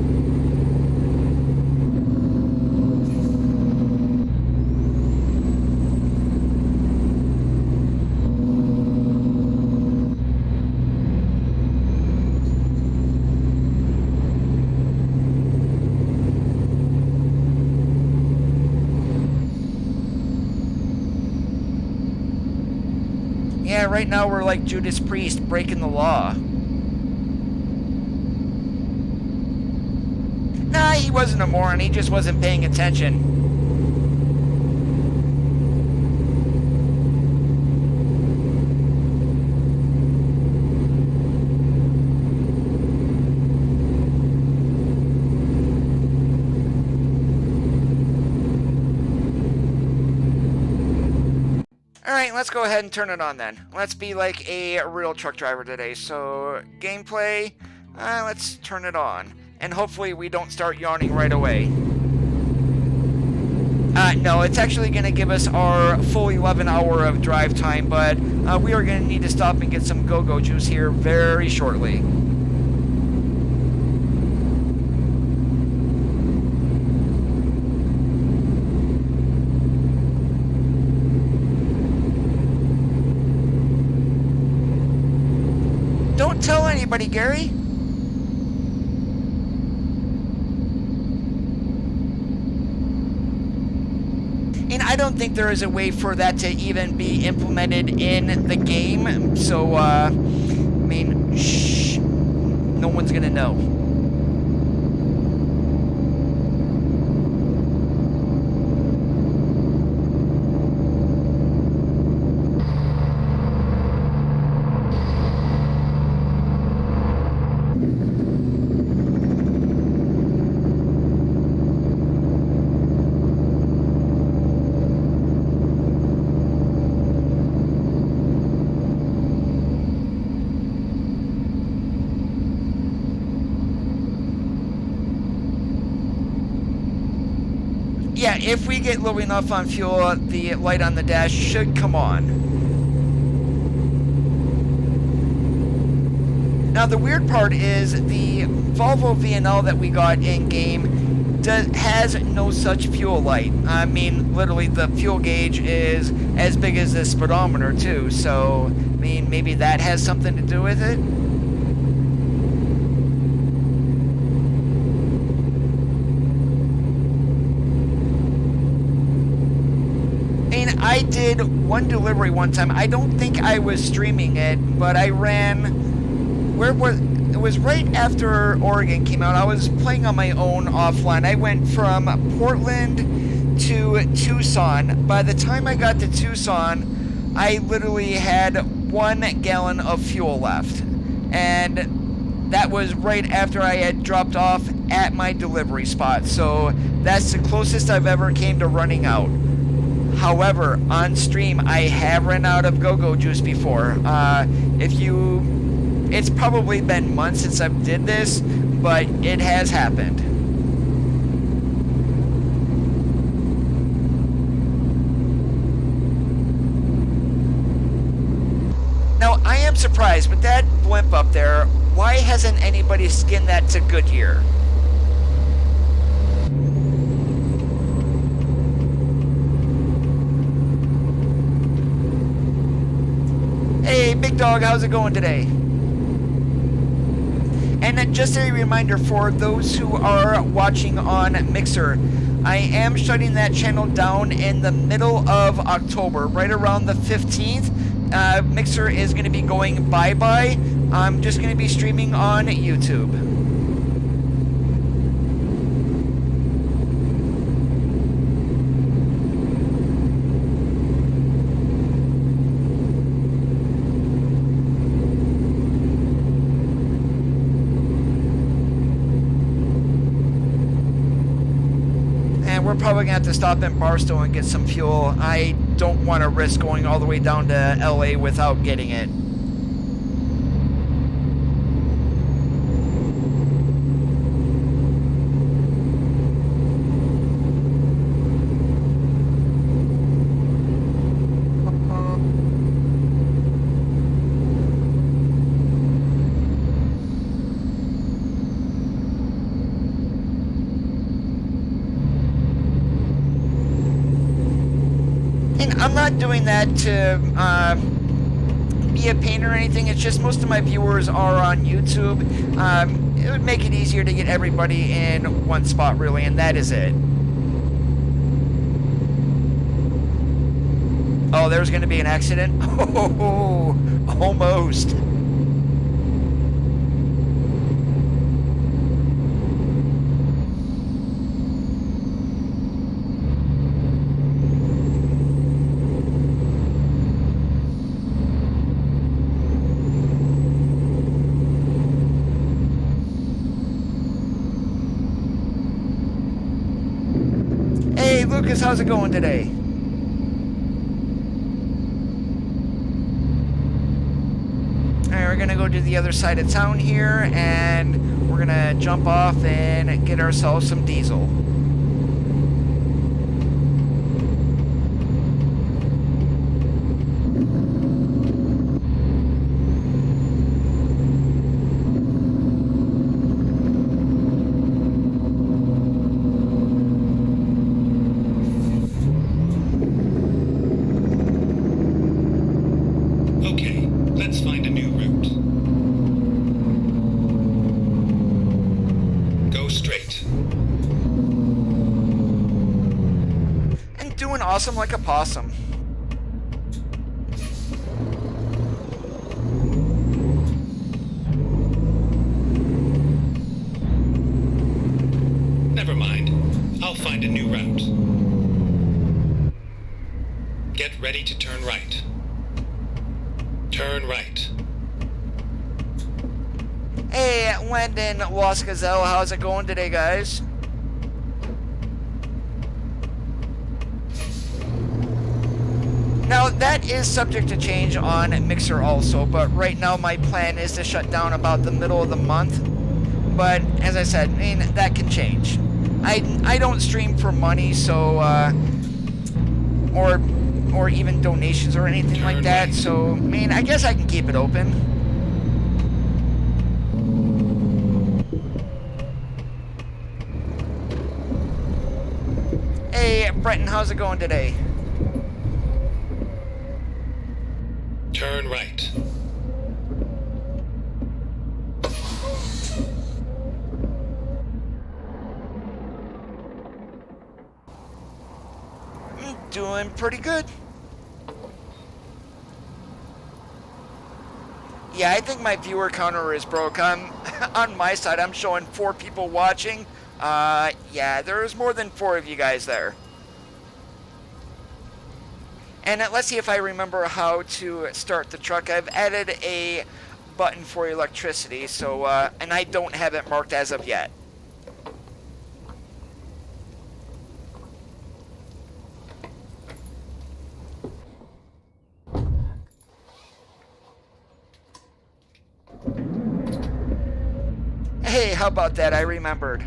Speaker 1: Yeah, right now we're like Judas Priest breaking the law. Nah, he wasn't a moron, he just wasn't paying attention. Alright, let's go ahead and turn it on then. Let's be like a real truck driver today. So, gameplay, let's turn it on. And hopefully we don't start yawning right away. No, it's actually going to give us our full 11 hour of drive time, but we are going to need to stop and get some go-go juice here very shortly. Don't tell anybody, Gary. And I don't think there is a way for that to even be implemented in the game. So, I mean, shh. No one's gonna know. Yeah, if we get low enough on fuel, the light on the dash should come on. Now the weird part is the Volvo VNL that we got in-game has no such fuel light. I mean, literally the fuel gauge is as big as the speedometer too, so, I mean, maybe that has something to do with it? I did one delivery one time. I don't think I was streaming it, but I ran, it was right after Oregon came out. I was playing on my own offline. I went from Portland to Tucson. By the time I got to Tucson, I literally had 1 gallon of fuel left. And that was right after I had dropped off at my delivery spot, so that's the closest I've ever came to running out. However, on stream, I have run out of go-go juice before. It's probably been months since I did this, but it has happened. Now, I am surprised with that blimp up there. Why hasn't anybody skinned that to Goodyear? Hey, Big Dog, how's it going today? And then just a reminder for those who are watching on Mixer, I am shutting that channel down in the middle of October, right around the 15th. Mixer is going to be going bye-bye. I'm just going to be streaming on YouTube. We're probably gonna have to stop in Barstow and get some fuel. I don't want to risk going all the way down to LA without getting it. I'm not doing that to be a pain or anything. It's just most of my viewers are on YouTube. It would make it easier to get everybody in one spot, really, and that is it. Oh, there's going to be an accident? Oh, almost. Hey, Lucas, how's it going today? Alright, we're gonna go to the other side of town here, and we're gonna jump off and get ourselves some diesel. Awesome like a possum.
Speaker 2: Never mind. I'll find a new route. Get ready to turn right. Turn right.
Speaker 1: Hey, Landon Los Gazelle, how's it going today, guys? Now, that is subject to change on Mixer also, but right now my plan is to shut down about the middle of the month. But, as I said, I mean, that can change. I don't stream for money, so, or even donations or anything like that, so, I mean, I guess I can keep it open. Hey, Brenton, how's it going today?
Speaker 2: Turn right.
Speaker 1: Doing pretty good. Yeah, I think my viewer counter is broke. On my side, I'm showing 4 people watching. Yeah, there's more than 4 of you guys there. And let's see if I remember how to start the truck. I've added a button for electricity, so, and I don't have it marked as of yet. Hey, how about that? I remembered.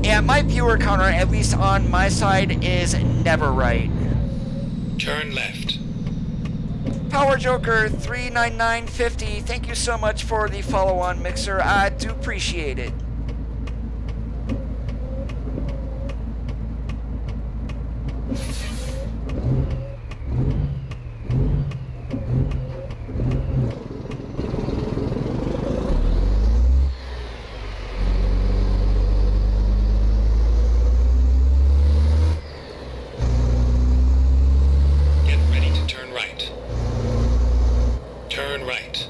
Speaker 1: Yeah, my viewer counter, at least on my side, is never right.
Speaker 2: Turn left.
Speaker 1: Power Joker 39950, thank you so much for the follow-on mixer. I do appreciate it.
Speaker 2: Get ready to turn right. Turn right.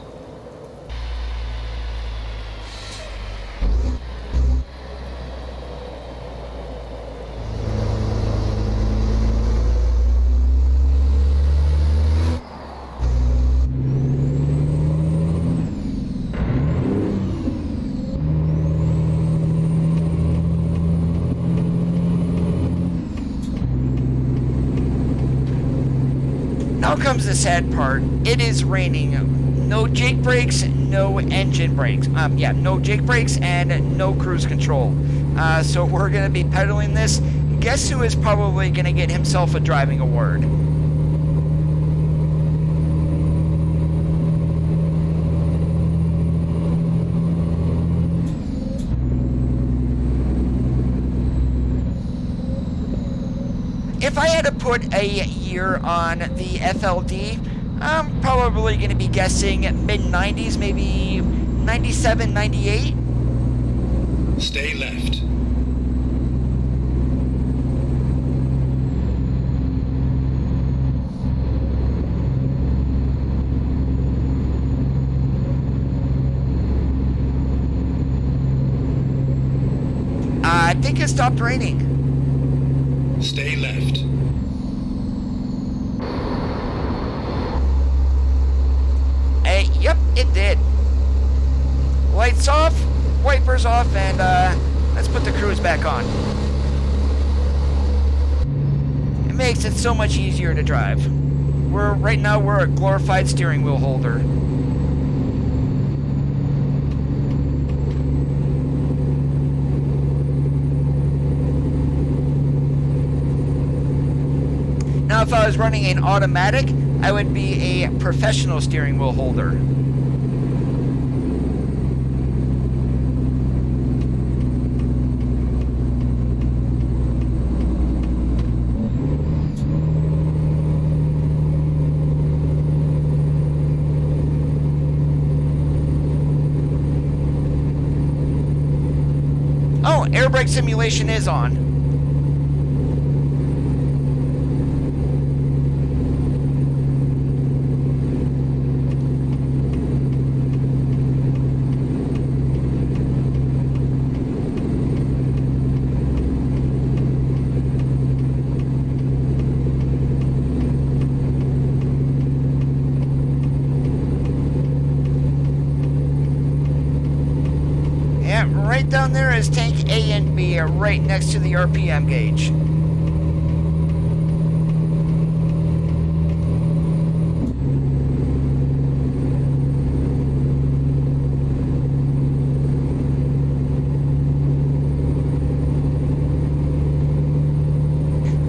Speaker 1: Now comes the sad part. It is raining. No Jake brakes, no engine brakes. No Jake brakes and no cruise control. So we're going to be pedaling this. Guess who is probably going to get himself a driving award? If I had to put a year on the FLD, I'm probably going to be guessing mid-90s, maybe 97, 98.
Speaker 2: Stay left.
Speaker 1: I think it stopped raining.
Speaker 2: Stay left.
Speaker 1: Yep, it did. Lights off, wipers off, and let's put the cruise back on. It makes it so much easier to drive. Right now we're a glorified steering wheel holder. Now, if I was running an automatic, I would be a professional steering wheel holder. Oh, air brake simulation is on. Right down there is tank A and B, right next to the RPM gauge.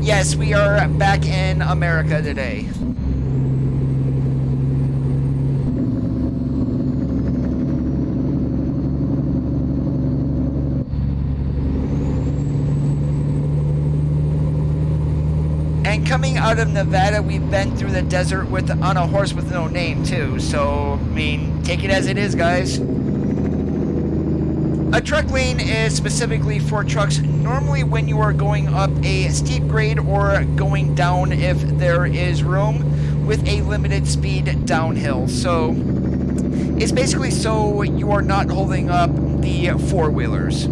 Speaker 1: Yes, we are back in America today. And coming out of Nevada, we've been through the desert on a horse with no name too. So, I mean, take it as it is, guys. A truck lane is specifically for trucks normally when you are going up a steep grade or going down if there is room with a limited speed downhill. So, it's basically so you are not holding up the four-wheelers.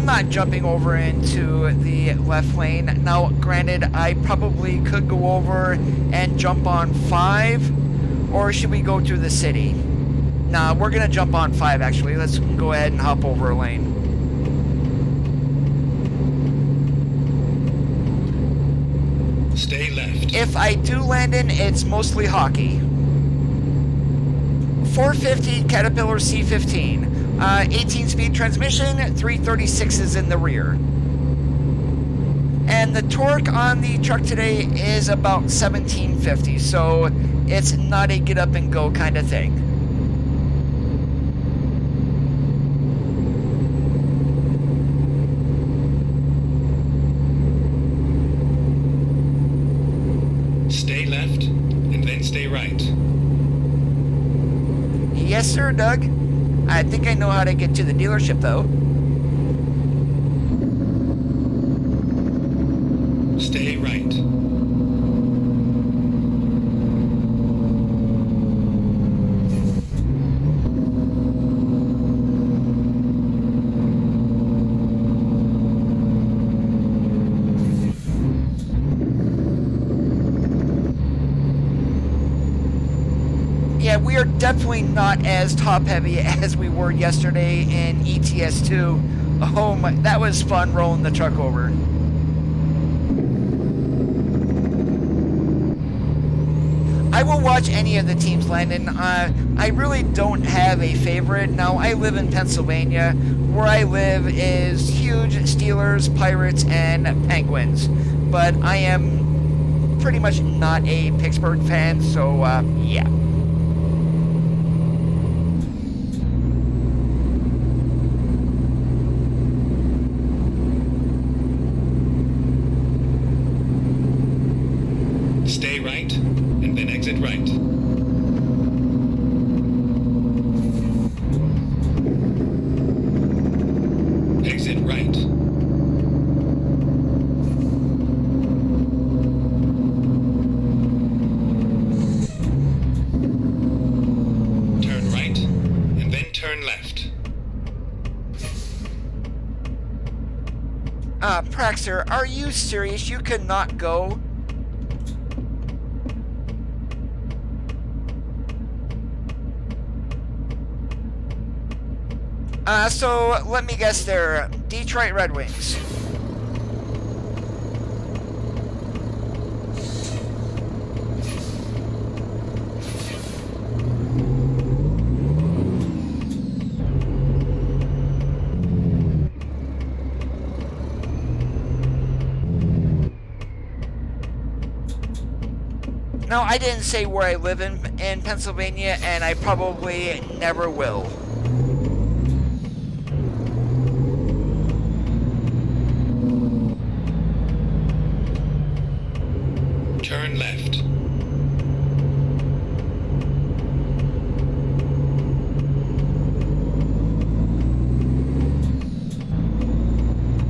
Speaker 1: I'm not jumping over into the left lane. Now, granted, I probably could go over and jump on 5, or should we go through the city? Nah, we're gonna jump on 5 actually. Let's go ahead and hop over a lane.
Speaker 2: Stay left.
Speaker 1: If I do land in, it's mostly hockey. 450 Caterpillar C15. 18-speed transmission, 336s in the rear. And the torque on the truck today is about 1750, so it's not a get up and go kind of thing.
Speaker 2: Stay left, and then stay right.
Speaker 1: Yes, sir, Doug. I think I know how to get to the dealership, though.
Speaker 2: Stay right.
Speaker 1: Yeah, we are definitely not as top-heavy as we were yesterday in ETS2. Oh my, that was fun rolling the truck over. I will watch any of the teams, Landon. I really don't have a favorite. Now, I live in Pennsylvania. Where I live is huge Steelers, Pirates, and Penguins. But I am pretty much not a Pittsburgh fan, so yeah.
Speaker 2: Stay right, and then exit right. Exit right. Turn right, and then turn left.
Speaker 1: Praxer, are you serious? You could not go? So let me guess there, Detroit Red Wings. No, I didn't say where I live in Pennsylvania, and I probably never will.
Speaker 2: Turn left.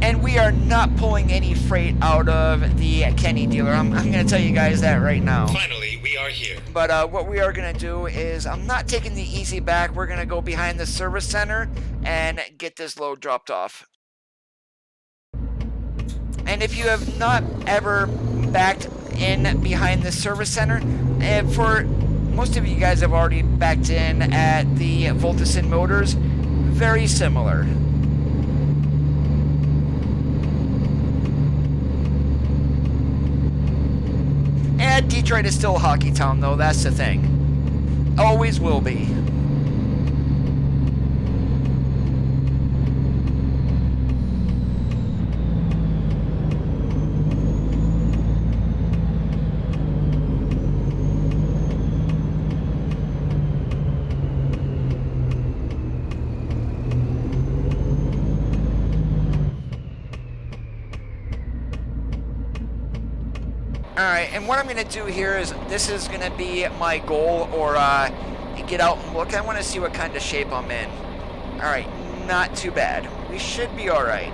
Speaker 1: And we are not pulling any freight out of the Kenny dealer. I'm going to tell you guys that right now.
Speaker 2: Finally, we are here.
Speaker 1: But what we are going to do is, I'm not taking the easy back. We're going to go behind the service center and get this load dropped off. And if you have not ever backed in behind the service center, for most of you guys have already backed in at the Voltison Motors, very similar. And Detroit is still a hockey town, though, that's the thing. Always will be. Alright, and what I'm going to do here is, this is going to be my goal, or get out and look. I want to see what kind of shape I'm in. Alright, not too bad. We should be alright.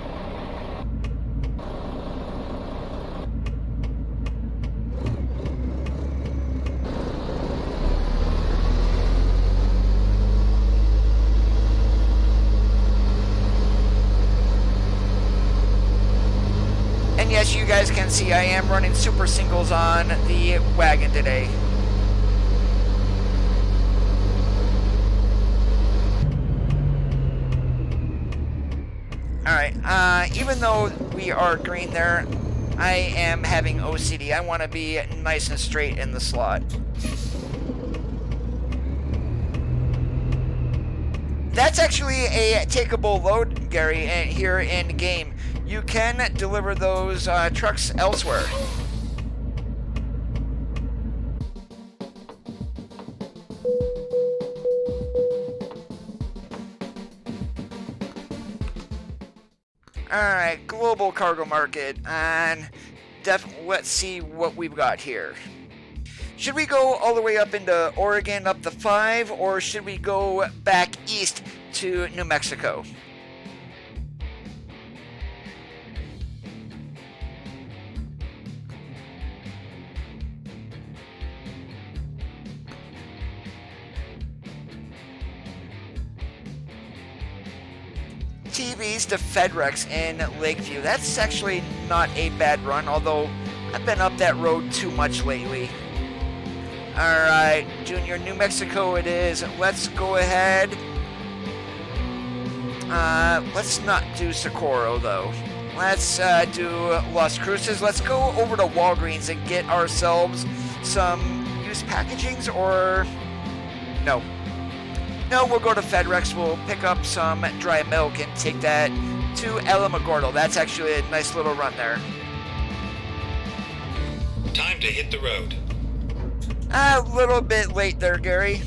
Speaker 1: guys can see, I am running super singles on the wagon today. Alright, even though we are green there, I am having OCD. I want to be nice and straight in the slot. That's actually a takeable load, Gary, here in game. You can deliver those trucks elsewhere. Alright, global cargo market, and let's see what we've got here. Should we go all the way up into Oregon, up the 5, or should we go back east to New Mexico? TVs to FedRex in Lakeview. That's actually not a bad run, although I've been up that road too much lately. Alright, Junior, New Mexico it is. Let's go ahead. Let's not do Socorro, though. Let's do Las Cruces. Let's go over to Walgreens and get ourselves some used packagings, or... No. No, we'll go to FedRex. We'll pick up some dry milk and take that to Alamogordo. That's actually a nice little run there.
Speaker 2: Time to hit the road.
Speaker 1: A little bit late there, Gary.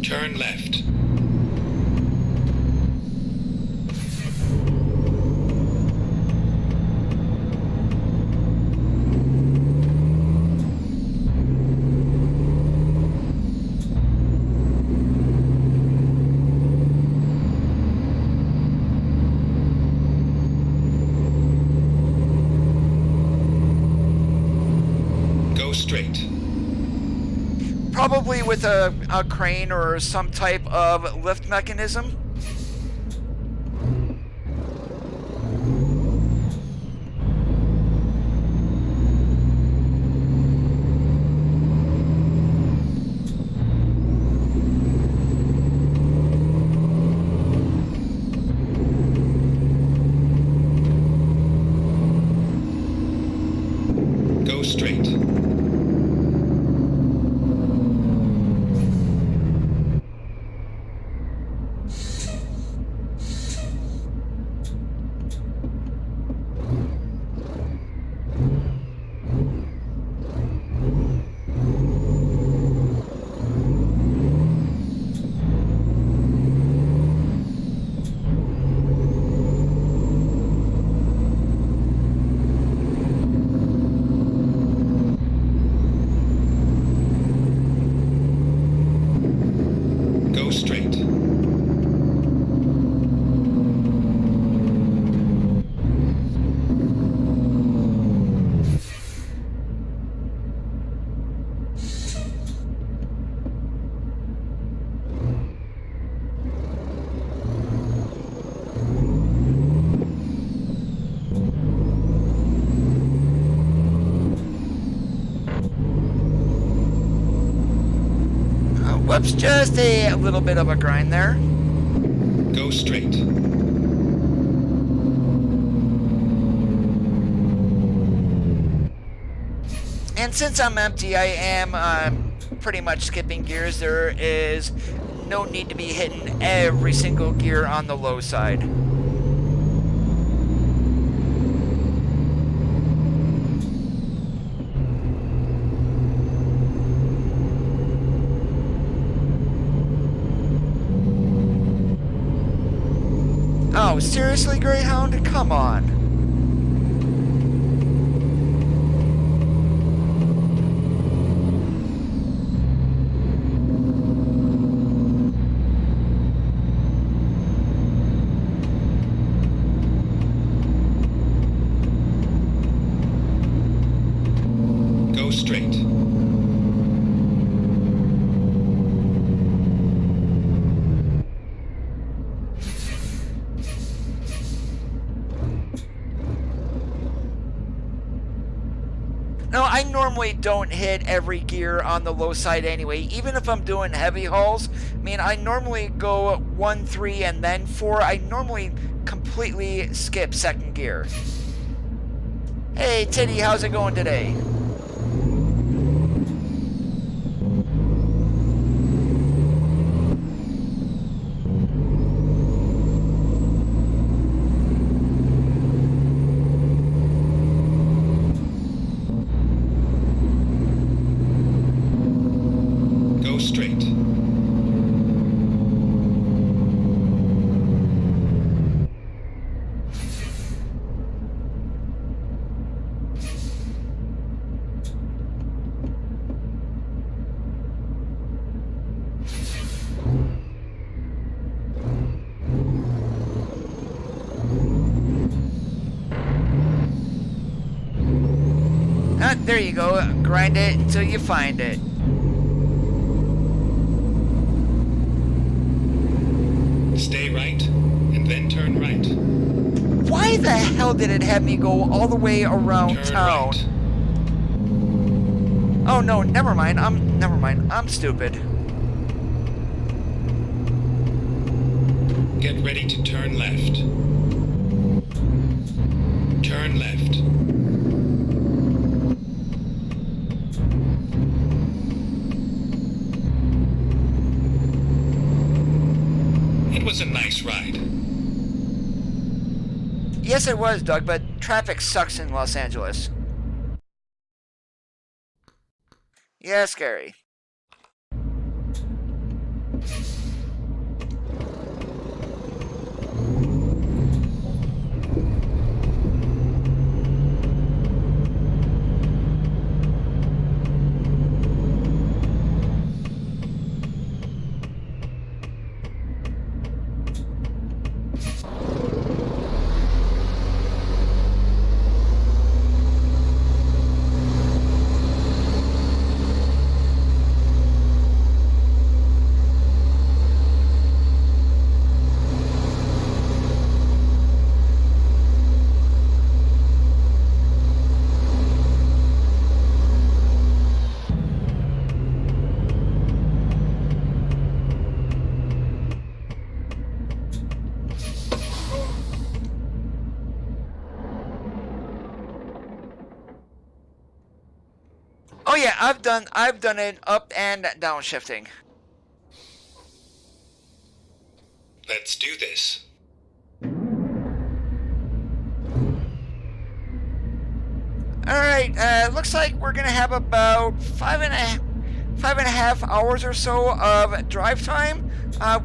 Speaker 2: Turn left. Go straight.
Speaker 1: Probably with a crane or some type of lift mechanism.
Speaker 2: Go straight. Go straight.
Speaker 1: Whoops, just a little bit of a grind there.
Speaker 2: Go straight.
Speaker 1: And since I'm empty, I am pretty much skipping gears. There is no need to be hitting every single gear on the low side. Wow, seriously, Greyhound? Come on.
Speaker 2: Go straight.
Speaker 1: No, I normally don't hit every gear on the low side anyway, even if I'm doing heavy hauls. I mean, I normally go 1, 3, and then 4. I normally completely skip second gear. Hey, Titty, how's it going today?
Speaker 2: Go straight.
Speaker 1: Ah, there you go. Grind it until you find it.
Speaker 2: Stay right, and then turn right.
Speaker 1: Why the hell did it have me go all the way around
Speaker 2: Turn
Speaker 1: town?
Speaker 2: right.
Speaker 1: Oh no, never mind. I'm stupid.
Speaker 2: Get ready to turn left. Turn left. It was a nice ride.
Speaker 1: Yes, it was, Doug, but traffic sucks in Los Angeles. Yeah, scary. Oh yeah, I've done it up and down shifting.
Speaker 2: Let's do this.
Speaker 1: Alright, looks like we're gonna have about 5.5 hours or so of drive time.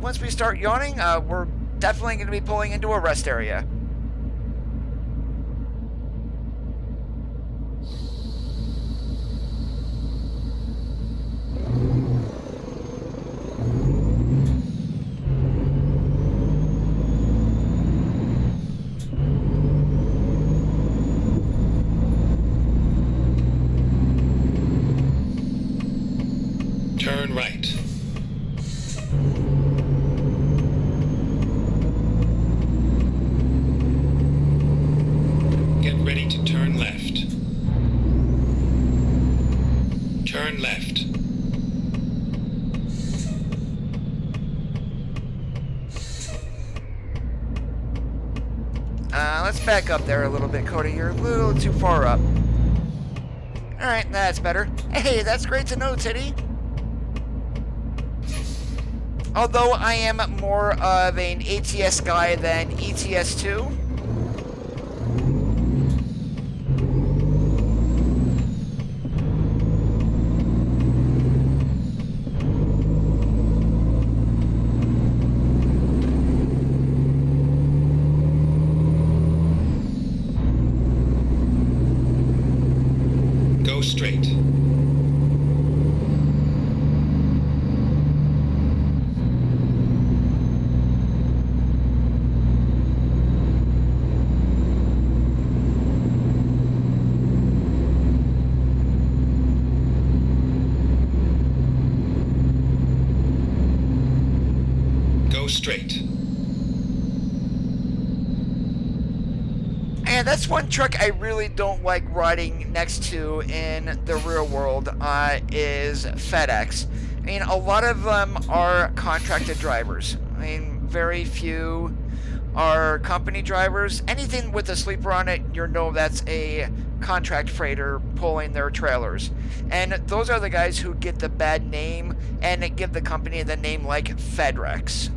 Speaker 1: Once we start yawning, we're definitely gonna be pulling into a rest area.
Speaker 2: Turn right. Get ready to turn left. Turn left.
Speaker 1: Let's back up there a little bit, Cody. You're a little too far up. Alright, that's better. Hey, that's great to know, Titty. Although I am more of an ATS guy than ETS2.
Speaker 2: Go straight.
Speaker 1: And that's one truck I really don't like riding next to in the real world, is FedEx. I mean, a lot of them are contracted drivers. I mean, very few are company drivers. Anything with a sleeper on it, you know that's a contract freighter pulling their trailers. And those are the guys who get the bad name and give the company the name like FedEx.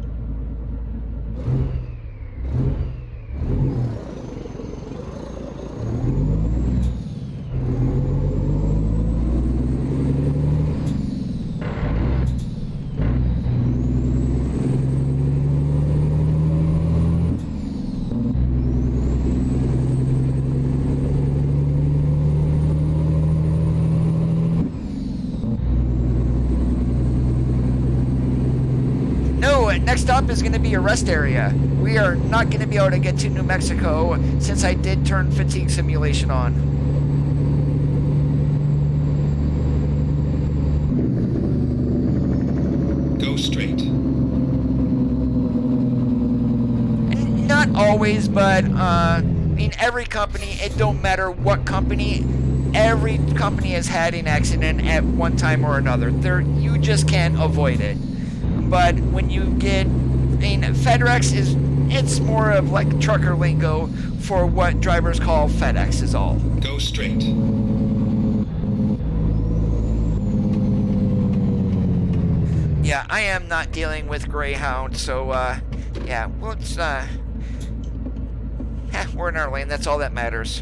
Speaker 1: Next up is going to be a rest area. We are not going to be able to get to New Mexico since I did turn fatigue simulation on.
Speaker 2: Go straight.
Speaker 1: Not always, but I mean, every company, it don't matter what company, every company has had an accident at one time or another. You just can't avoid it. But when you get, I mean, FedEx it's more of like trucker lingo for what drivers call FedEx is all.
Speaker 2: Go straight.
Speaker 1: Yeah, I am not dealing with Greyhound, so, yeah, let's, we're in our lane, that's all that matters.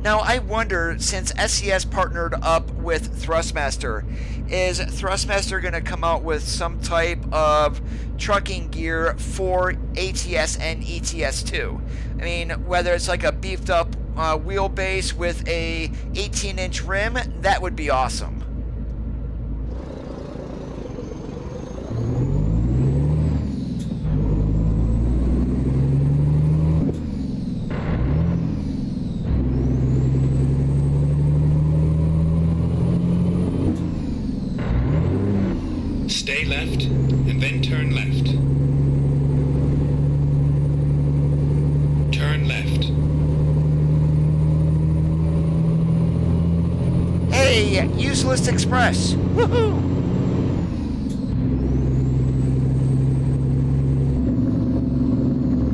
Speaker 1: Now, I wonder, since SES partnered up with Thrustmaster, is Thrustmaster going to come out with some type of trucking gear for ATS and ETS too? I mean, whether it's like a beefed up wheelbase with a 18-inch rim, that would be awesome.
Speaker 2: Stay left, and then turn left. Turn left.
Speaker 1: Hey, Useless Express! Woohoo!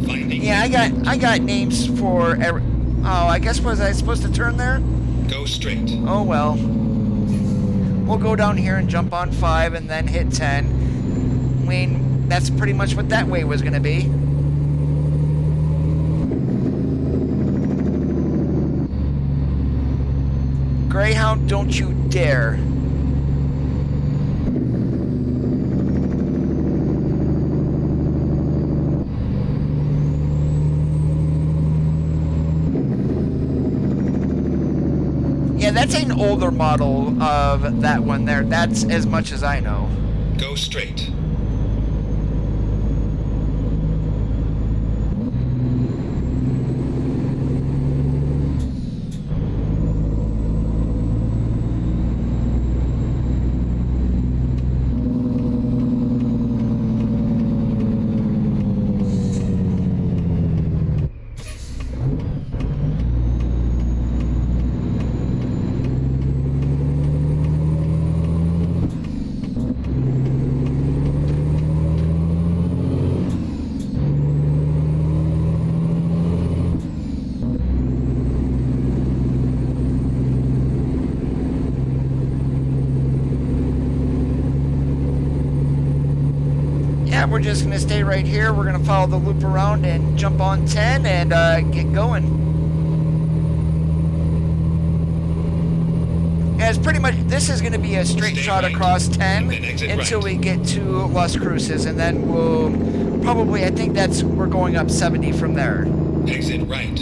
Speaker 2: Finding.
Speaker 1: Yeah, I got names for every. Oh, I guess was I supposed to turn there?
Speaker 2: Go straight.
Speaker 1: Oh well. We'll go down here and jump on 5 and then hit 10. I mean, that's pretty much what that way was going to be. Greyhound, don't you dare. Yeah, that's an older model of that one there. That's as much as I know.
Speaker 2: Go straight. We're just going to stay right here. We're going to follow the loop around and jump on 10 and get going. Yeah, it's pretty much, this is going to be a straight shot across 10 until we get to Las Cruces, and then we'll probably, I think we're going up 70 from there. Exit right.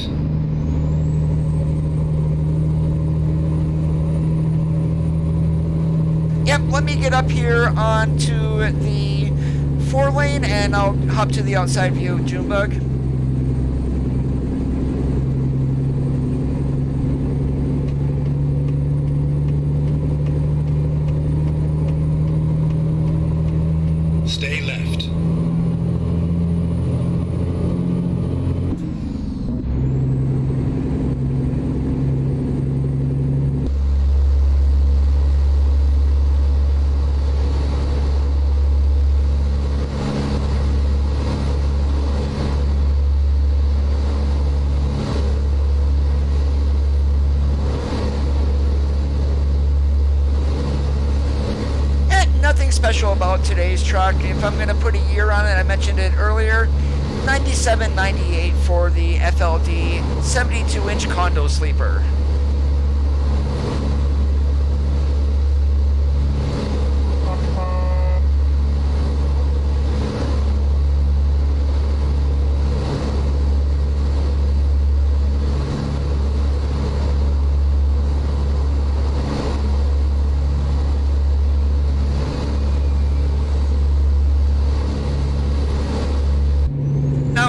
Speaker 1: Yep, let me get up here onto the 4-lane, and I'll hop to the outside view, Junebug.
Speaker 2: special about today's truck. If I'm going to put a year on it, I mentioned it earlier, 97-98 for the FLD 72-inch Condo sleeper.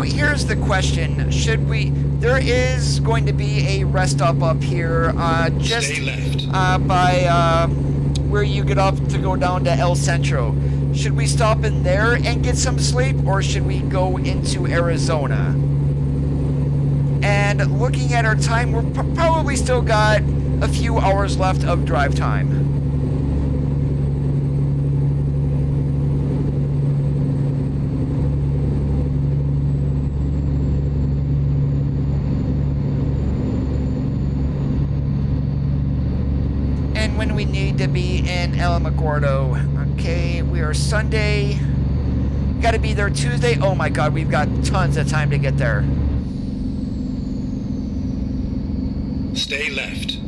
Speaker 2: Here's the question, there is going to be a rest stop up here, just by where you get off to go down to El Centro. Should we stop in there and get some sleep, or should we go into Arizona? And looking at our time, we're probably still got a few hours left of drive time. We need to be in Alamogordo. Okay, we are Sunday. Got to be there Tuesday. Oh my God, we've got tons of time to get there.
Speaker 3: Stay left.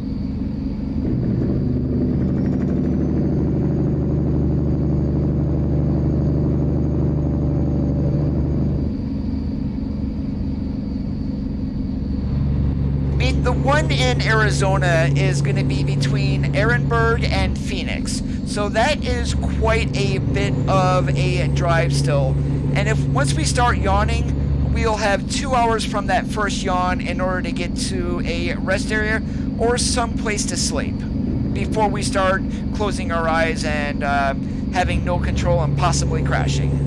Speaker 2: The one in Arizona is going to be between Ehrenberg and Phoenix, so that is quite a bit of a drive still. And once we start yawning, we'll have 2 hours from that first yawn in order to get to a rest area or some place to sleep before we start closing our eyes and having no control and possibly crashing.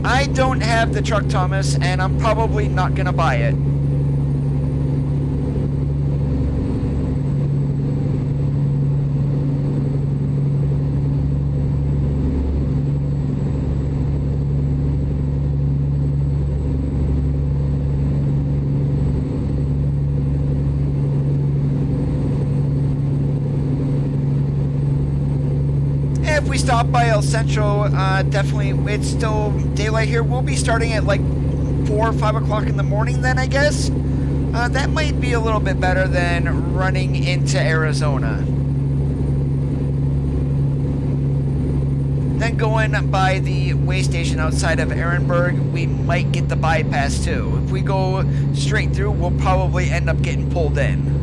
Speaker 2: I don't have the truck, Thomas, and I'm probably not gonna buy it. If we stop by El Centro, definitely, it's still daylight here. We'll be starting at like 4 or 5 o'clock in the morning then, I guess. That might be a little bit better than running into Arizona. Then going by the way station outside of Ehrenberg, we might get the bypass too. If we go straight through, we'll probably end up getting pulled in.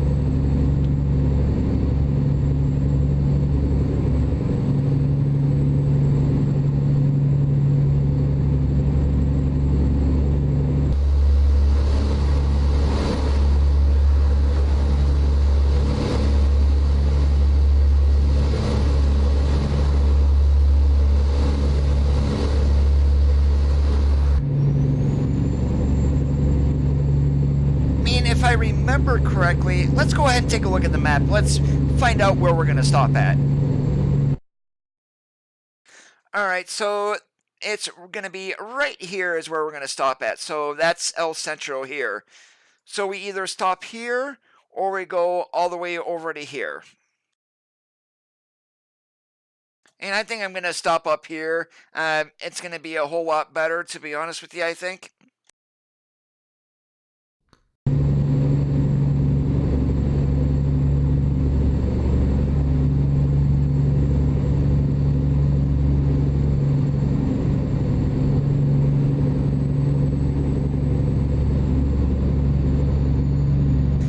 Speaker 2: If I remember correctly, let's go ahead and take a look at the map. Let's find out where we're going to stop at. Alright, so it's going to be right here is where we're going to stop at. So that's El Centro here. So we either stop here or we go all the way over to here. And I think I'm going to stop up here. It's going to be a whole lot better, to be honest with you, I think.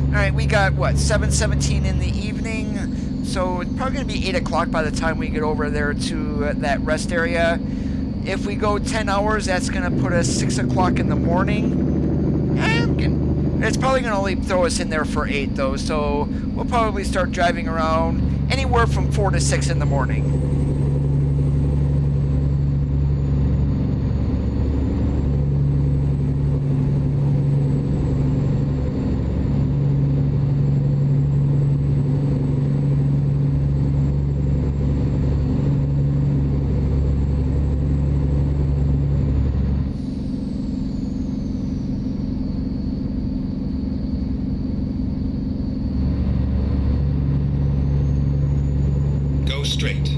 Speaker 2: Alright, we got, what, 7:17 in the evening, so it's probably going to be 8 o'clock by the time we get over there to that rest area. If we go 10 hours, that's going to put us 6 o'clock in the morning. It's probably going to only throw us in there for 8, though, so we'll probably start driving around anywhere from 4 to 6 in the morning.
Speaker 3: straight.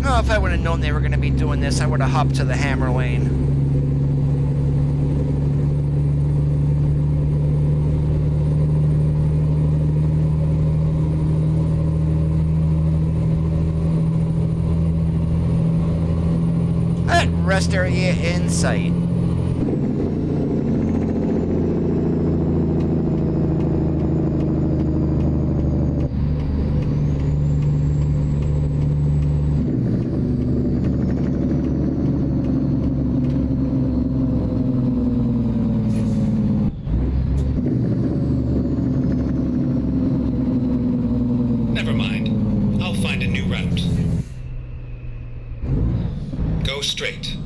Speaker 2: Oh, if I would have known they were going to be doing this, I would have hopped to the hammer lane. Alright, rest area in sight.
Speaker 3: Never mind. I'll find a new route. Go straight.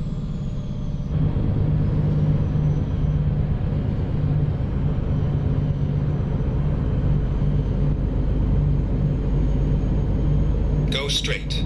Speaker 3: Go straight.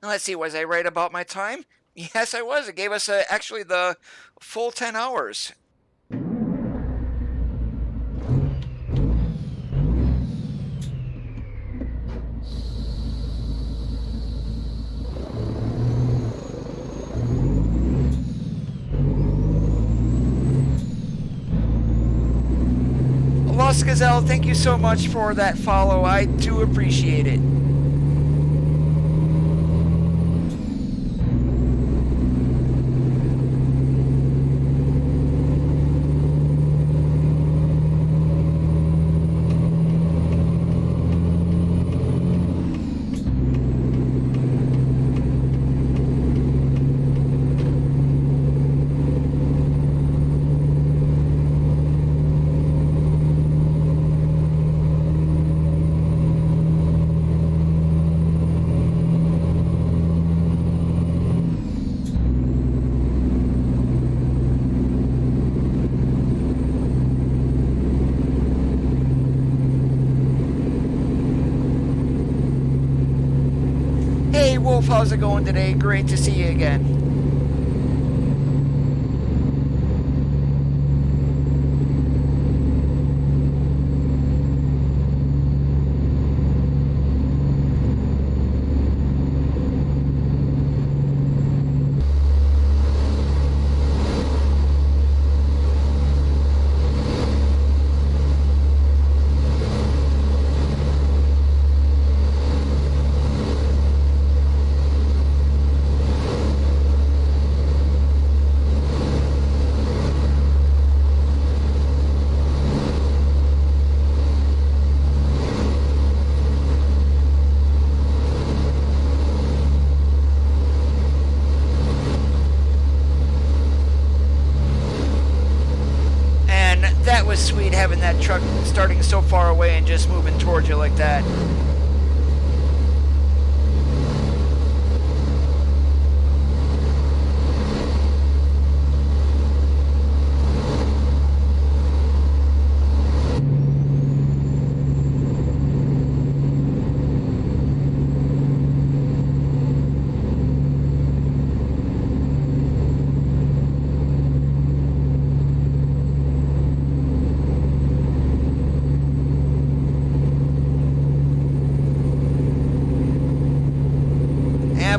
Speaker 2: Let's see, was I right about my time? Yes, I was. It gave us actually the full 10 hours. Lost Gazelle, thank you so much for that follow. I do appreciate it. Wolf, how's it going today? Great to see you again. That was sweet, having that truck starting so far away and just moving towards you like that.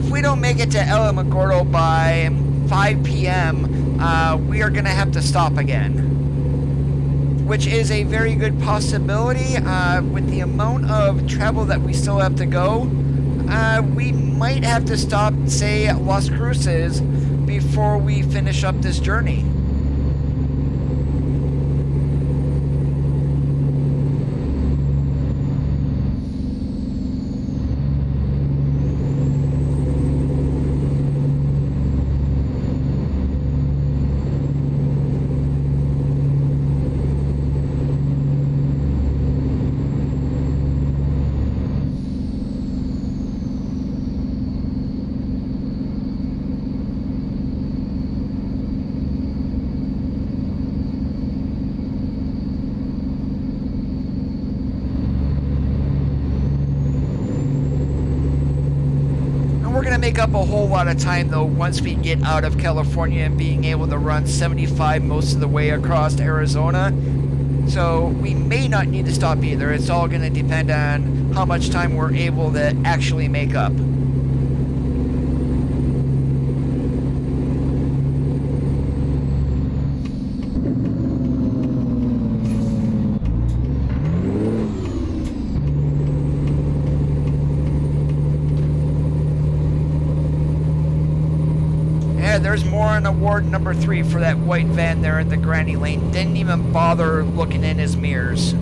Speaker 2: if we don't make it to Alamogordo by 5 p.m., we are going to have to stop again, which is a very good possibility. With the amount of travel that we still have to go, we might have to stop, say, Las Cruces before we finish up this journey. Make up a whole lot of time though once we get out of California and being able to run 75 most of the way across Arizona. So we may not need to stop either. It's all going to depend on how much time we're able to actually make up. There's more on award number 3 for that white van there in the granny lane. Didn't even bother looking in his mirrors.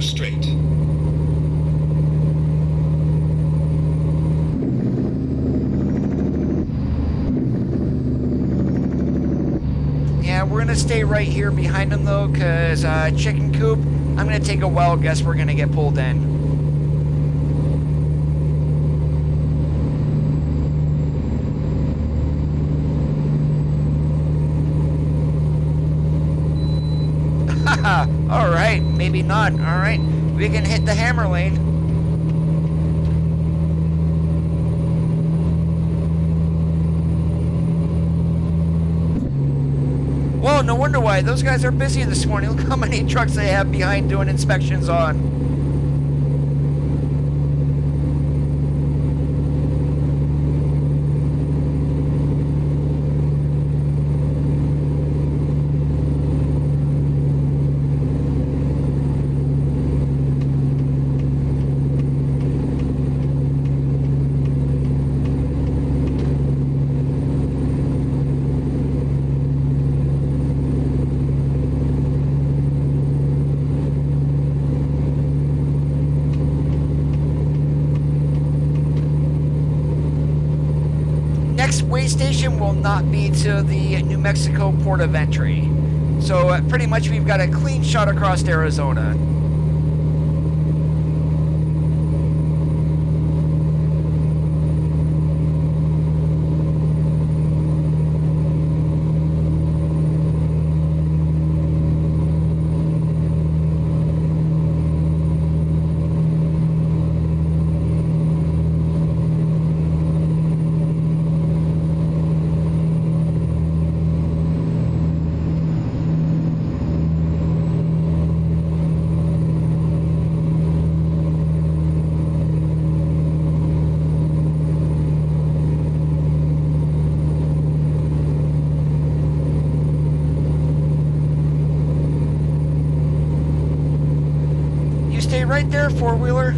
Speaker 3: Straight.
Speaker 2: Yeah, we're gonna stay right here behind him though, cause chicken coop, I'm gonna take a wild guess we're gonna get pulled in. Alright, maybe not. Alright, we can hit the hammer lane. Well, no wonder why. Those guys are busy this morning. Look how many trucks they have behind doing inspections on. Way station will not be to the New Mexico port of entry. So pretty much we've got a clean shot across Arizona. Stay right there, four-wheeler.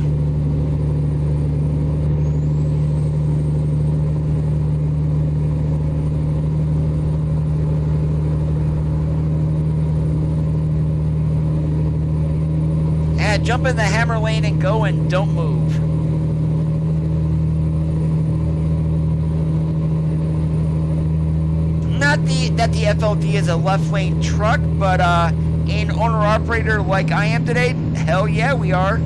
Speaker 2: Yeah, jump in the hammer lane and go and don't move. Not that the FLD is a left lane truck, but an owner-operator like I am today, hell yeah, we are.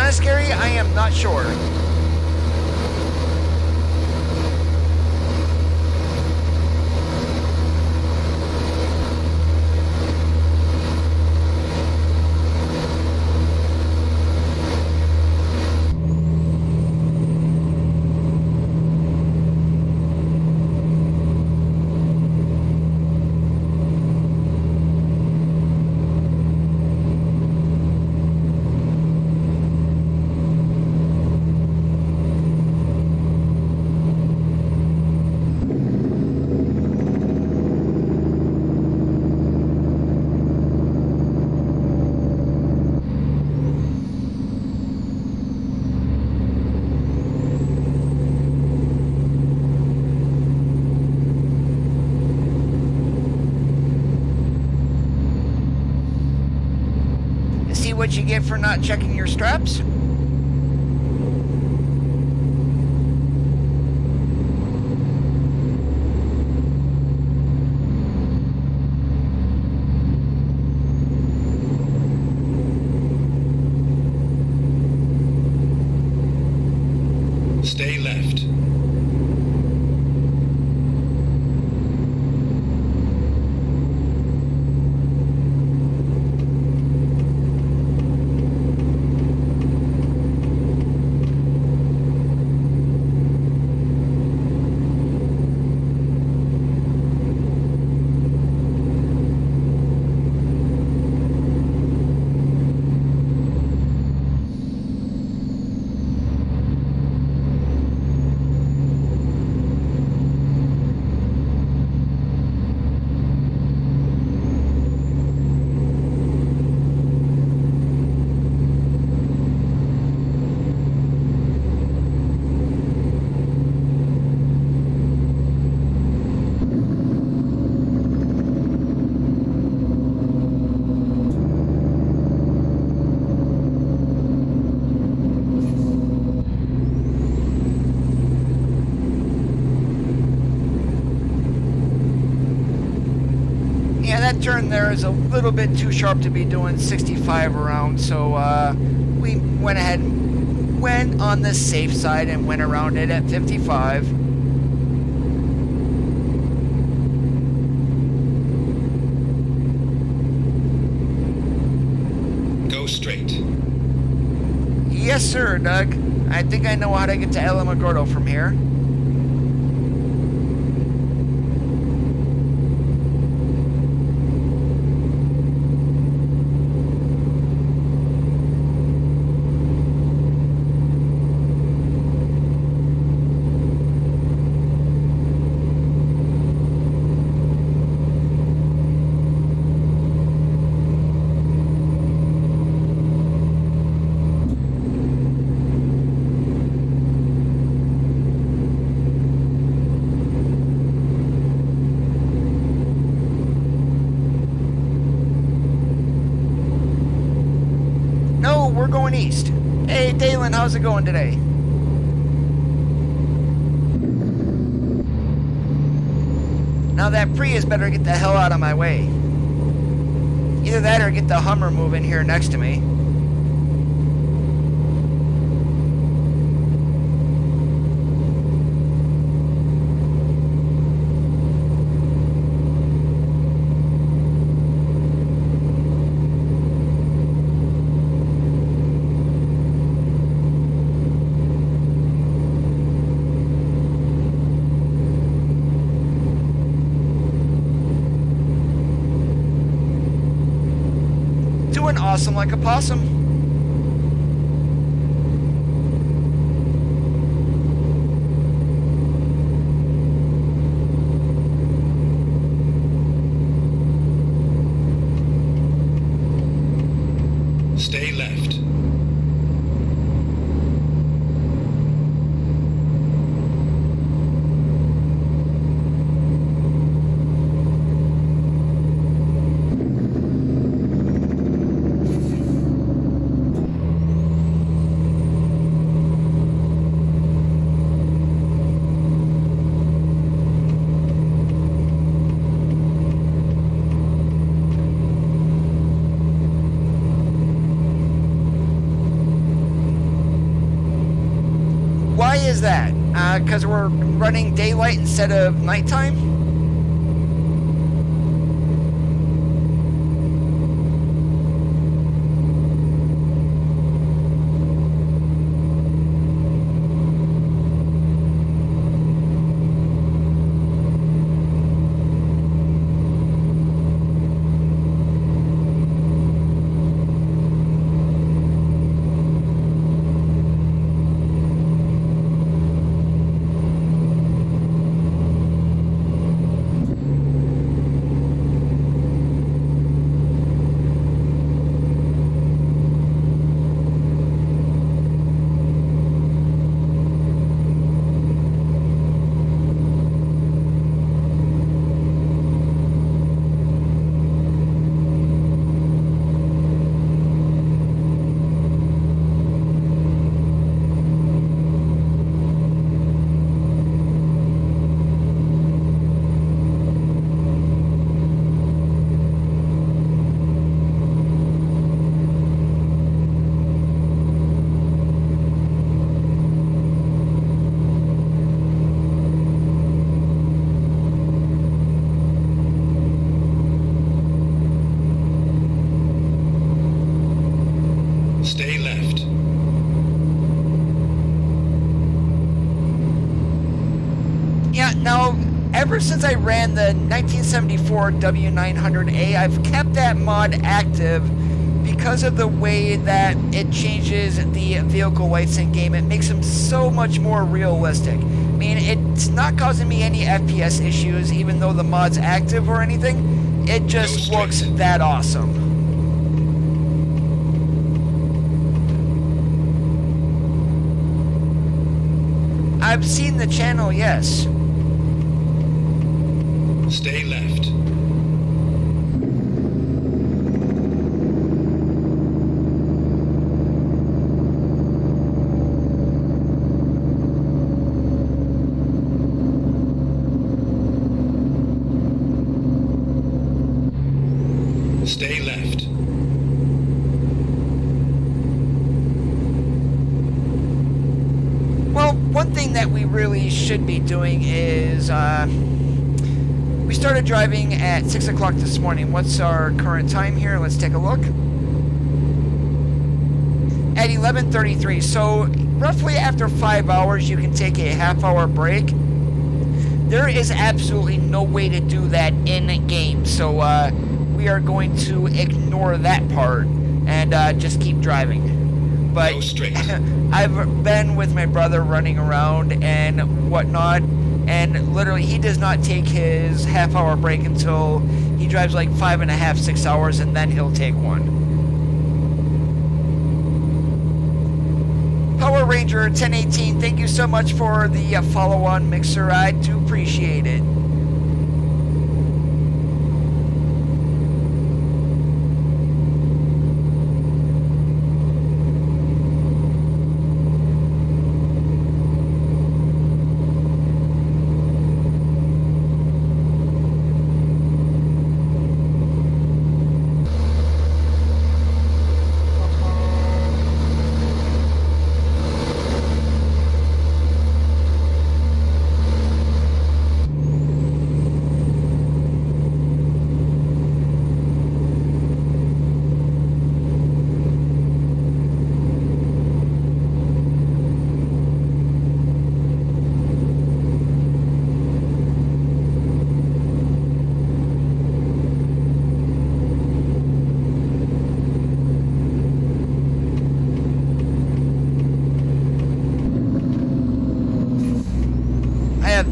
Speaker 2: honest, Gary, I am not sure. See what you get for not checking your straps?
Speaker 3: Stay left. That turn there is a little bit too sharp to be doing 65 around, so we went ahead and went on the safe side and went around it at 55. Go straight.
Speaker 2: Yes, sir, Doug. I think I know how to get to Alamogordo from here. We're going east. Hey, Dalen, how's it going today? Now that Prius better get the hell out of my way. Either that or get the Hummer moving here next to me. Awesome like a possum.
Speaker 3: Stay left. is that? Because we're running daylight instead of nighttime?
Speaker 4: Stay left.
Speaker 3: Yeah, now, ever since I ran the 1974 W900A, I've kept that mod active because of the way that it changes the vehicle lights in game. It makes them so much more realistic. I mean, it's not causing me any FPS issues, even though the mod's active or anything. It just looks that awesome. I've seen the channel, yes.
Speaker 4: Stay left. Stay left.
Speaker 3: Well, one thing that we really should be doing is, we started driving at 6 o'clock this morning. What's our current time here? Let's take a look. At 11:33, so roughly after 5 hours, you can take a half-hour break. There is absolutely no way to do that in-game, so we are going to ignore that part and just keep driving. But
Speaker 4: Go straight.
Speaker 3: I've been with my brother running around and whatnot, and literally he does not take his half-hour break until he drives like 5.5, 6 hours, and then he'll take one. Power Ranger 1018, thank you so much for the follow-on mixer. I do appreciate it.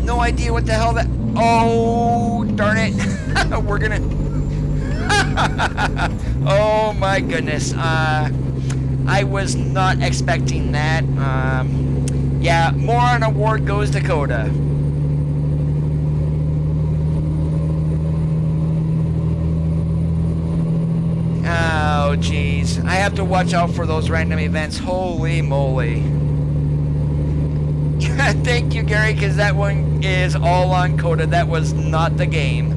Speaker 3: No idea what the hell that... Oh, darn it. We're gonna... Oh my goodness. I was not expecting that. Yeah, moron award goes to Coda. Oh, jeez. I have to watch out for those random events. Holy moly. Thank you, Gary, because that one is all on Coda. That was not the game.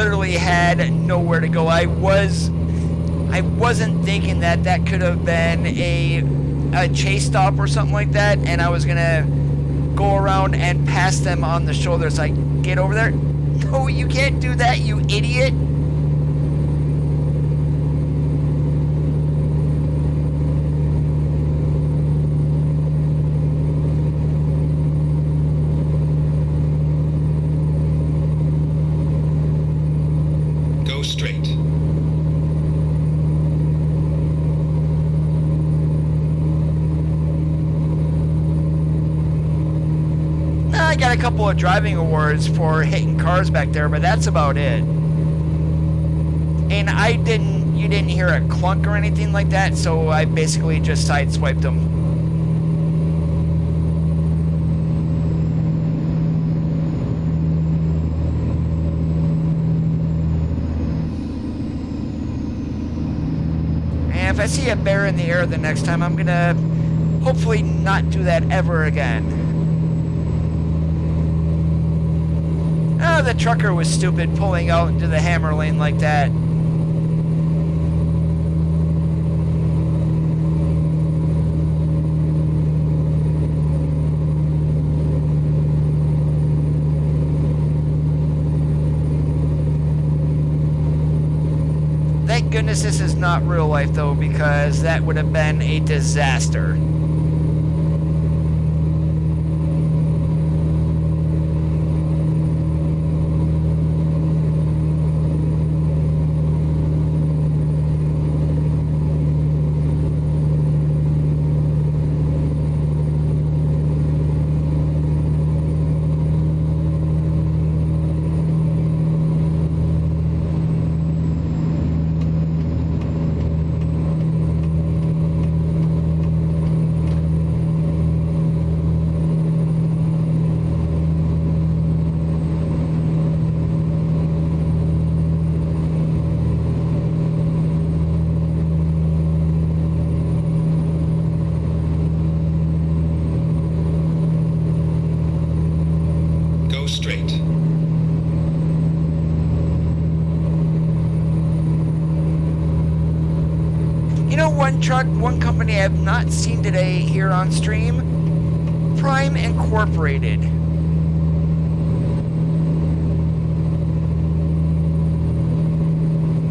Speaker 2: literally had nowhere to go. I wasn't thinking that that could have been a chase stop or something like that, and I was gonna go around and pass them on the shoulder. It's like, get over there. No, you can't do that, you idiot.
Speaker 4: Go straight.
Speaker 2: I got a couple of driving awards for hitting cars back there, but that's about it. And you didn't hear a clunk or anything like that, so I basically just sideswiped them. And if I see a bear in the air the next time, I'm gonna hopefully not do that ever again. Oh, the trucker was stupid pulling out into the hammer lane like that. Thank goodness this is not real life though, because that would have been a disaster. One company I have not seen today here on stream, Prime Incorporated.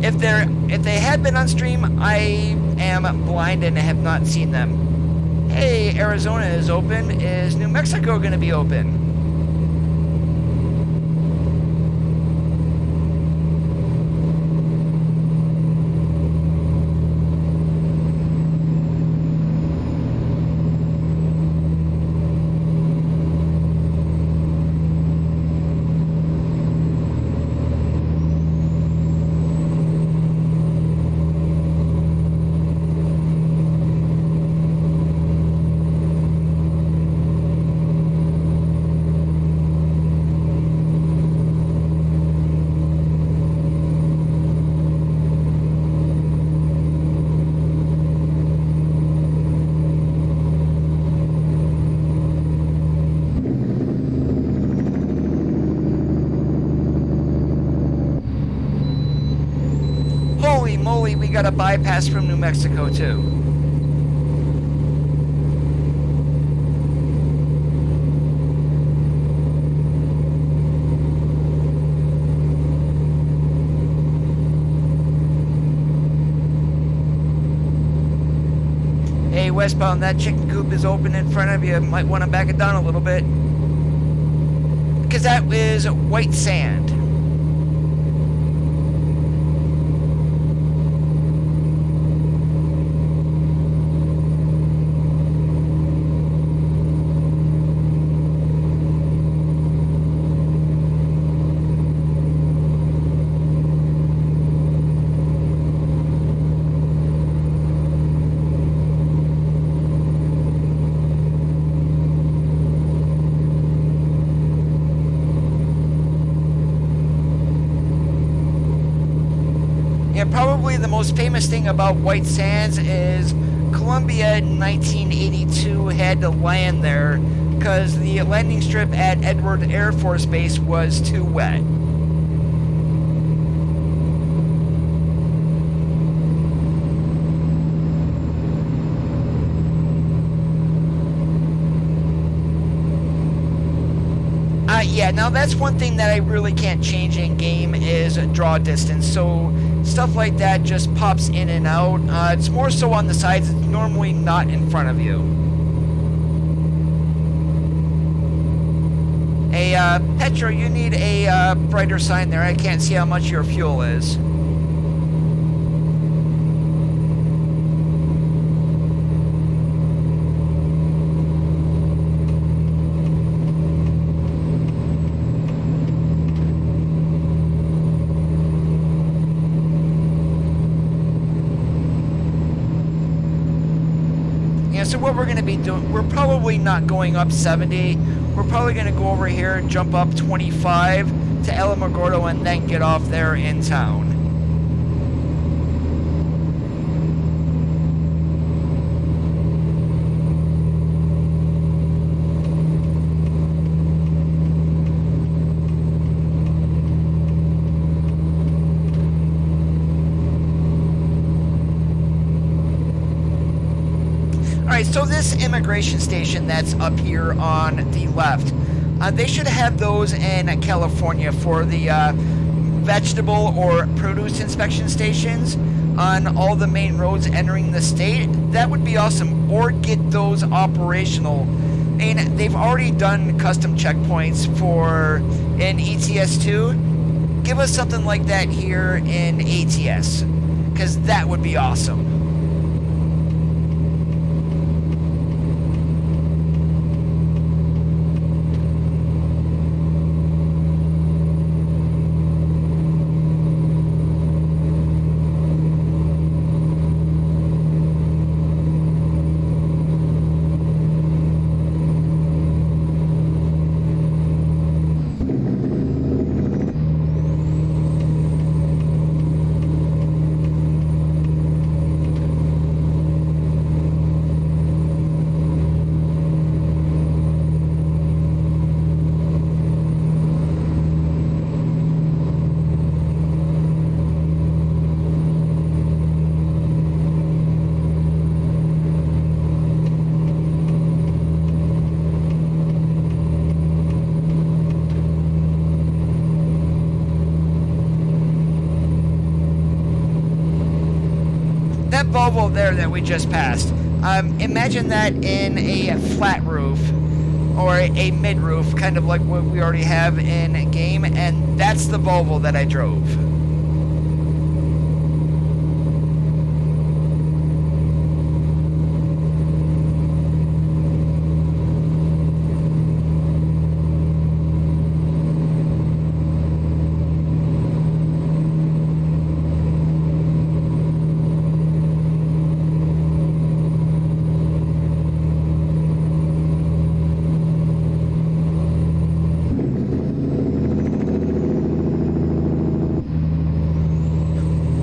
Speaker 2: If they had been on stream, I am blind and have not seen them. Hey, Arizona is open. Is New Mexico going to be open? We got a bypass from New Mexico too. Hey, westbound, that chicken coop is open in front of you. Might want to back it down a little bit, because that is white sand. Probably the most famous thing about White Sands is Columbia in 1982 had to land there because the landing strip at Edward Air Force Base was too wet. Yeah, now that's one thing that I really can't change in game is draw distance. So stuff like that just pops in and out. It's more so on the sides. It's normally not in front of you. Hey, Petro, you need a brighter sign there. I can't see how much your fuel is. So what we're going to be doing, we're probably not going up 70. We're probably going to go over here, jump up 25 to Alamogordo, and then get off there in town. Alright, so this immigration station that's up here on the left, they should have those in California for the vegetable or produce inspection stations on all the main roads entering the state. That would be awesome. Or get those operational. I mean, they've already done custom checkpoints for in ETS2. Give us something like that here in ATS, because that would be awesome. Volvo there that we just passed. Imagine that in a flat roof or a mid roof, kind of like what we already have in game, and that's the Volvo that I drove.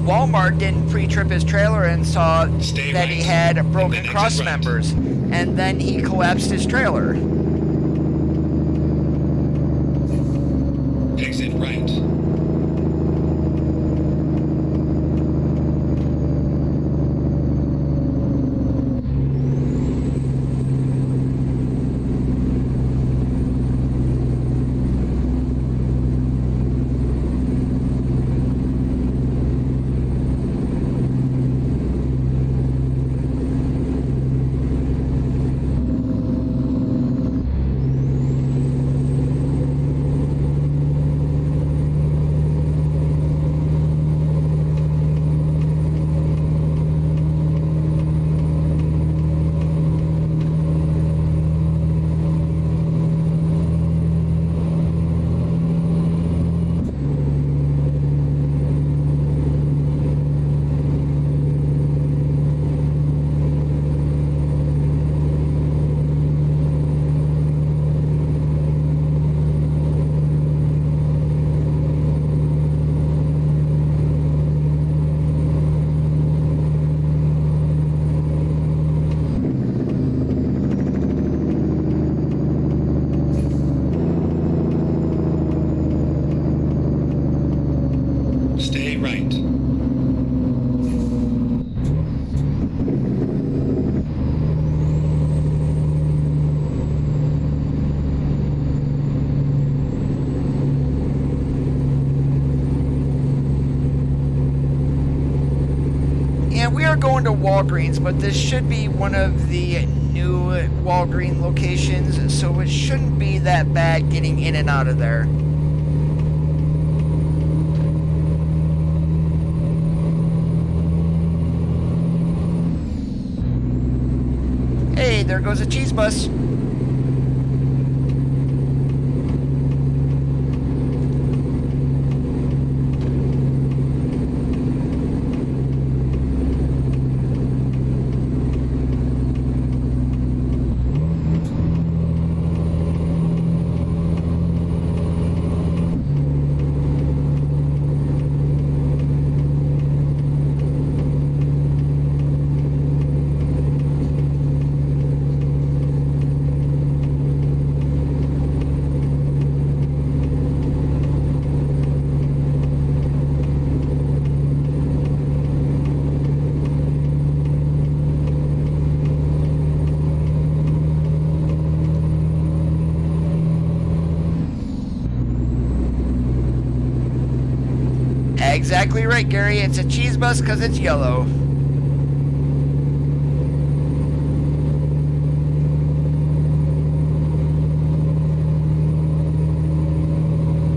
Speaker 2: Walmart didn't pre-trip his trailer and saw that he had broken cross members, and then he collapsed his trailer.
Speaker 4: Exit right.
Speaker 3: are going to Walgreens, but this should be one of the new Walgreens locations, so it shouldn't be that bad getting in and out of there. Hey, there goes a cheese bus. Exactly right, Gary. It's a cheese bus because it's yellow.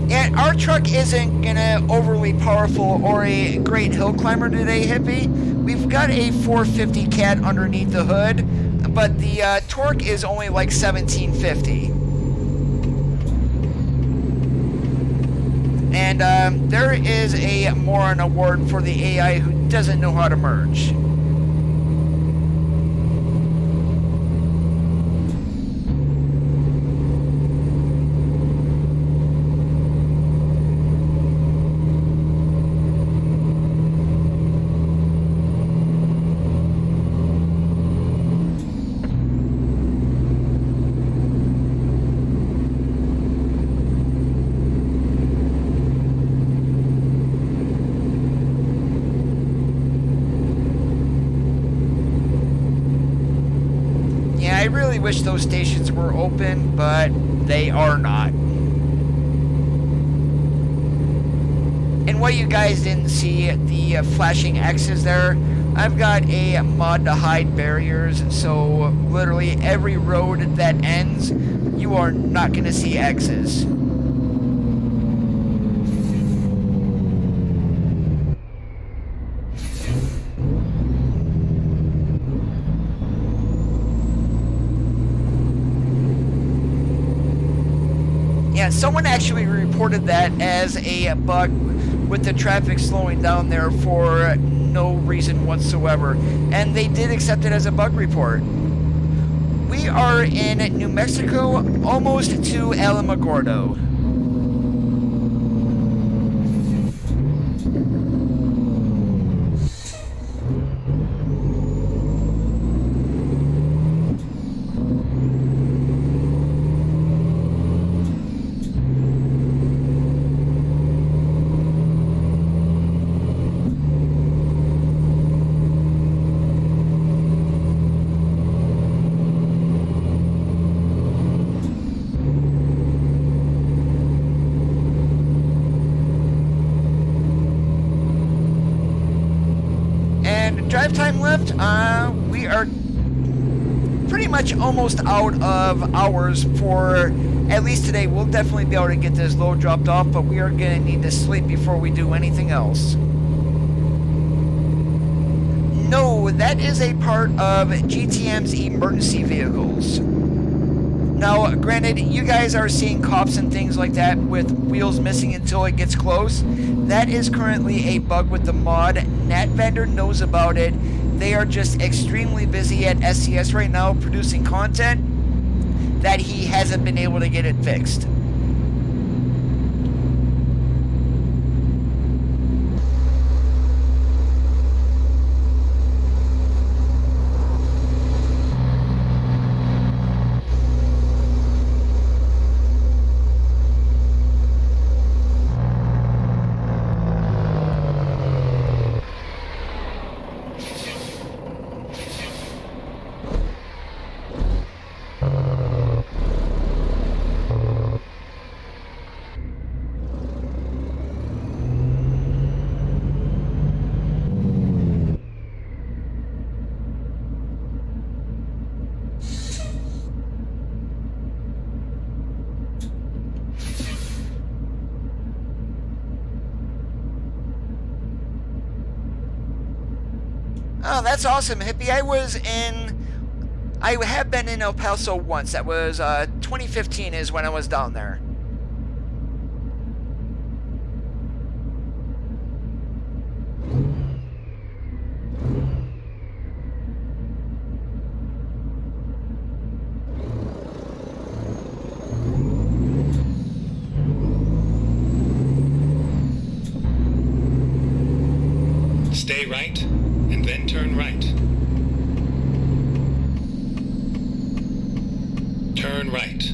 Speaker 3: And our truck isn't gonna overly powerful or a great hill climber today, hippie. We've got a 450 cat underneath the hood, but the torque is only like 1750. And there is a moron award for the AI who doesn't know how to merge. I really wish those stations were open, but they are not. And what you guys didn't see, the flashing X's there, I've got a mod to hide barriers, so literally every road that ends, you are not going to see X's. Yeah, someone actually reported that as a bug with the traffic slowing down there for no reason whatsoever, and they did accept it as a bug report. We are in New Mexico, almost to Alamogordo. Drive time left, we are pretty much almost out of hours for at least today. We'll definitely be able to get this load dropped off, but we are going to need to sleep before we do anything else. No, that is a part of GTM's emergency vehicles. Now, granted, you guys are seeing cops and things like that with wheels missing until it gets close. That is currently a bug with the mod. Nat Vendor knows about it. They are just extremely busy at SCS right now producing content that he hasn't been able to get it fixed. Oh, that's awesome, Hippie. I have been in El Paso once. That was 2015 is when I was down there.
Speaker 4: Stay right, and then turn right. Turn right.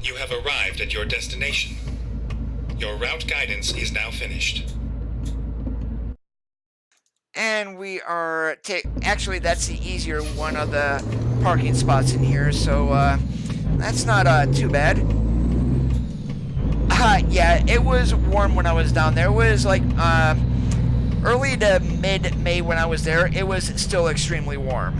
Speaker 4: You have arrived at your destination. Your route guidance is now finished.
Speaker 3: And we are actually, that's the easier one of the parking spots in here, so that's not too bad. Yeah, it was warm when I was down there. It was like early to mid-May when I was there. It was still extremely warm.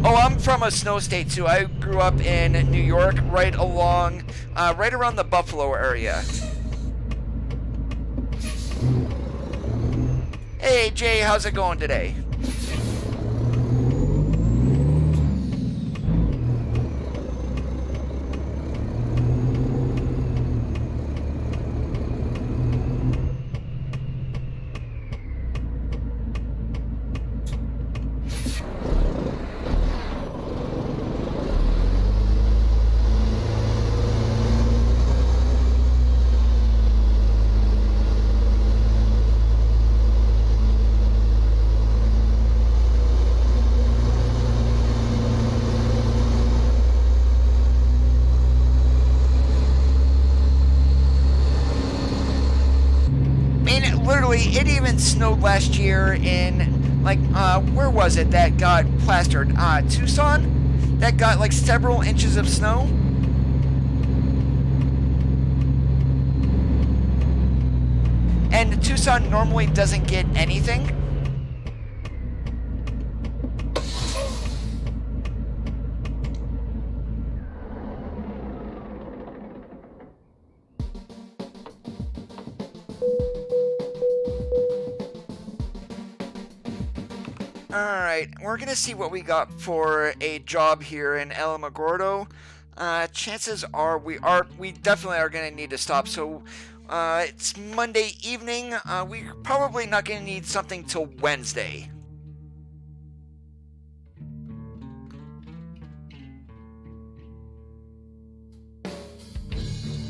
Speaker 3: Oh, I'm from a snow state too. I grew up in New York, right around the Buffalo area. Hey Jay, how's it going today? It even snowed last year in, like, where was it that got plastered? Tucson? That got, like, several inches of snow? And Tucson normally doesn't get anything. Alright, we're gonna see what we got for a job here in Alamogordo. Chances are we definitely are gonna need to stop, so it's Monday evening. We're probably not gonna need something till Wednesday.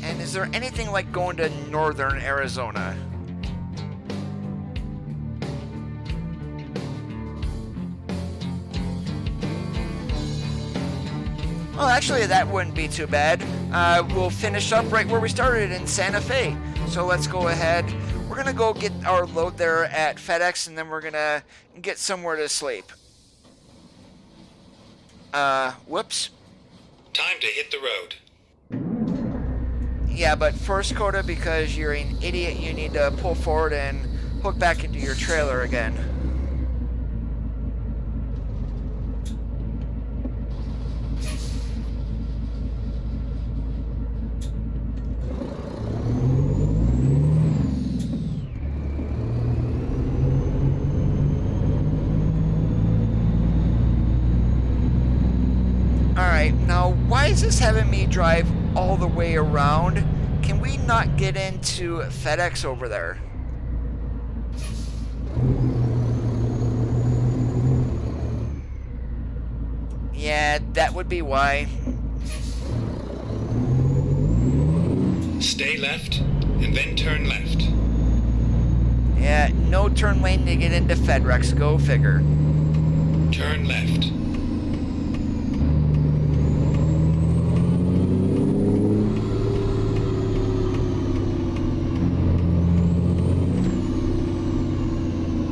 Speaker 3: And is there anything like going to northern Arizona? Well, actually, that wouldn't be too bad. We'll finish up right where we started in Santa Fe. So let's go ahead. We're going to go get our load there at FedEx, and then we're going to get somewhere to sleep. Whoops.
Speaker 4: Time to hit the road.
Speaker 3: Yeah, but first, Coda, because you're an idiot, you need to pull forward and hook back into your trailer again. Alright, now why is this having me drive all the way around? Can we not get into FedEx over there? Yeah, that would be why.
Speaker 4: Stay left, and then turn left.
Speaker 3: Yeah, no turn lane to get into FedEx, go figure.
Speaker 4: Turn left.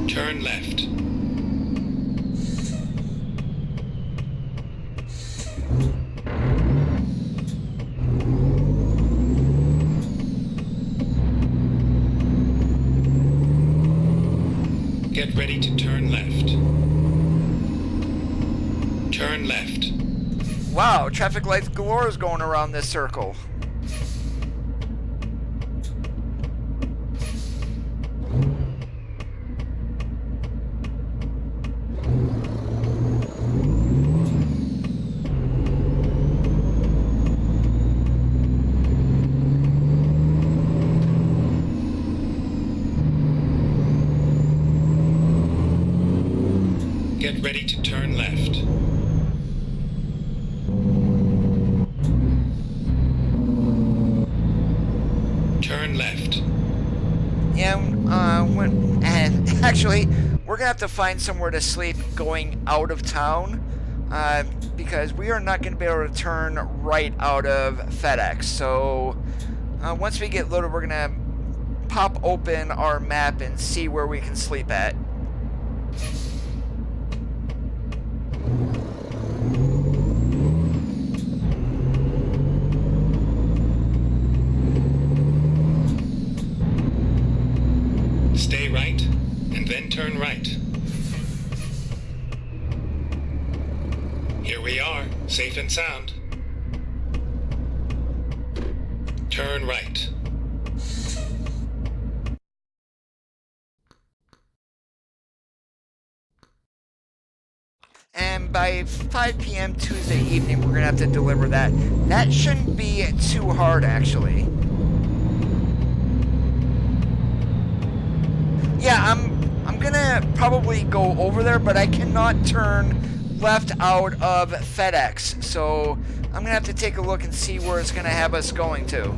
Speaker 4: Turn left. Get ready to turn left. Turn left.
Speaker 3: Wow, traffic lights galore is going around this circle.
Speaker 4: Get ready to turn left. Turn left.
Speaker 2: Yeah, and actually, we're gonna have to find somewhere to sleep going out of town, because we are not gonna be able to turn right out of Phanteks. So once we get loaded, we're gonna pop open our map and see where we can sleep at.
Speaker 4: Stay right, and then turn right. Here we are, safe and sound. Turn right.
Speaker 2: And by 5 p.m. Tuesday evening, we're gonna have to deliver that. That shouldn't be too hard, actually. Yeah, I'm gonna probably go over there, but I cannot turn left out of Phanteks, so I'm gonna have to take a look and see where it's gonna have us going to.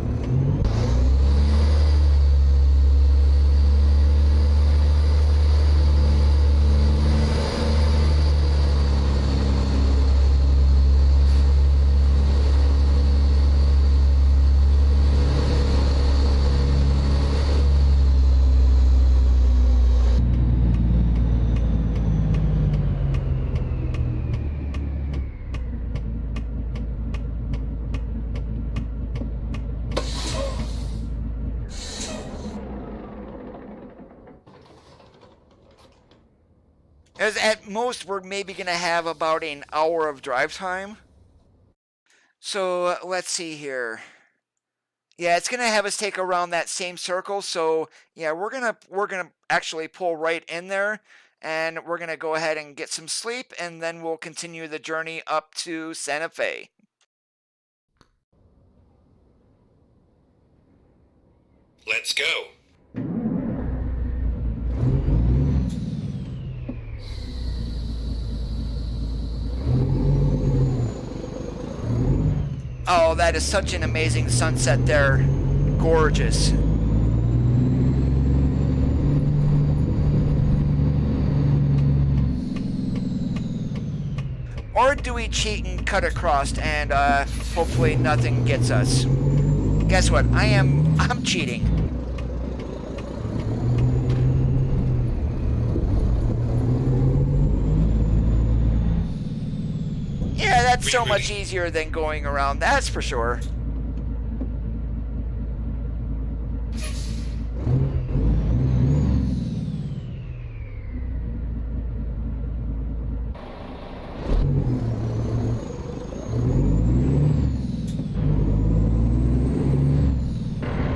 Speaker 2: As at most, we're maybe going to have about an hour of drive time. So let's see here. Yeah, it's going to have us take around that same circle. So yeah, we're gonna actually pull right in there, and we're going to go ahead and get some sleep, and then we'll continue the journey up to Santa Fe.
Speaker 4: Let's go.
Speaker 2: Oh, that is such an amazing sunset there. Gorgeous. Or do we cheat and cut across and hopefully nothing gets us? Guess what? I'm cheating. Yeah, that's so much easier than going around, that's for sure.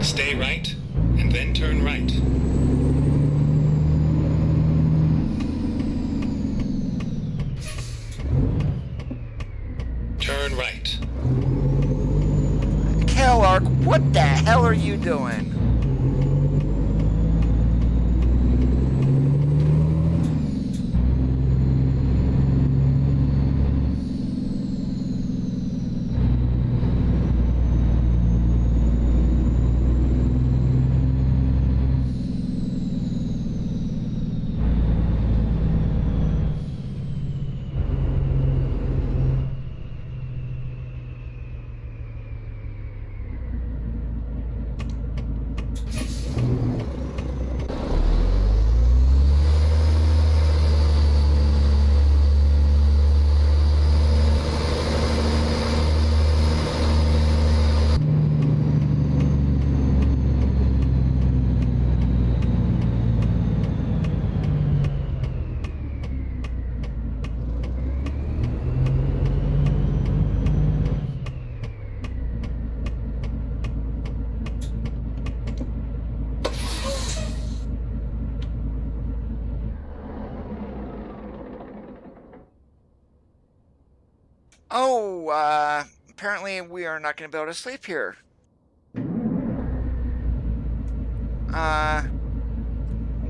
Speaker 4: Stay right, and then turn right. Turn right.
Speaker 2: Kellark, what the hell are you doing? Oh, apparently we are not going to be able to sleep here.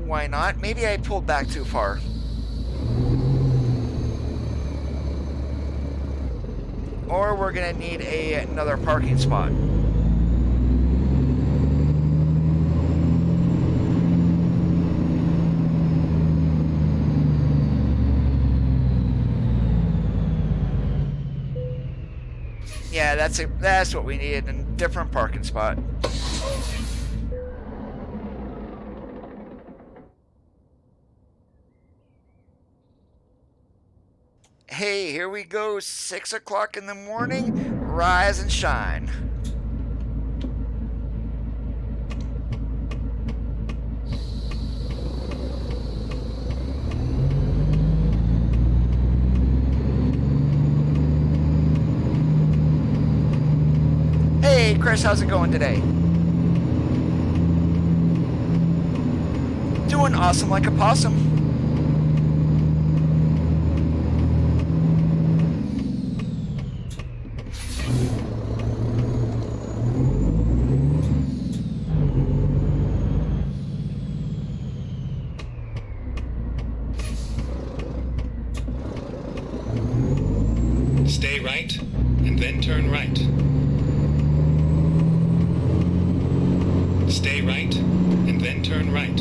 Speaker 2: Why not? Maybe I pulled back too far.
Speaker 3: or we're gonna need another parking spot. Yeah, that's what we needed, a different parking spot. Hey, here we go, 6 o'clock in the morning, rise and shine. Hey, Chris, how's it going today? Doing awesome like a possum.
Speaker 4: Stay right, and then turn right. Stay right, and then turn right.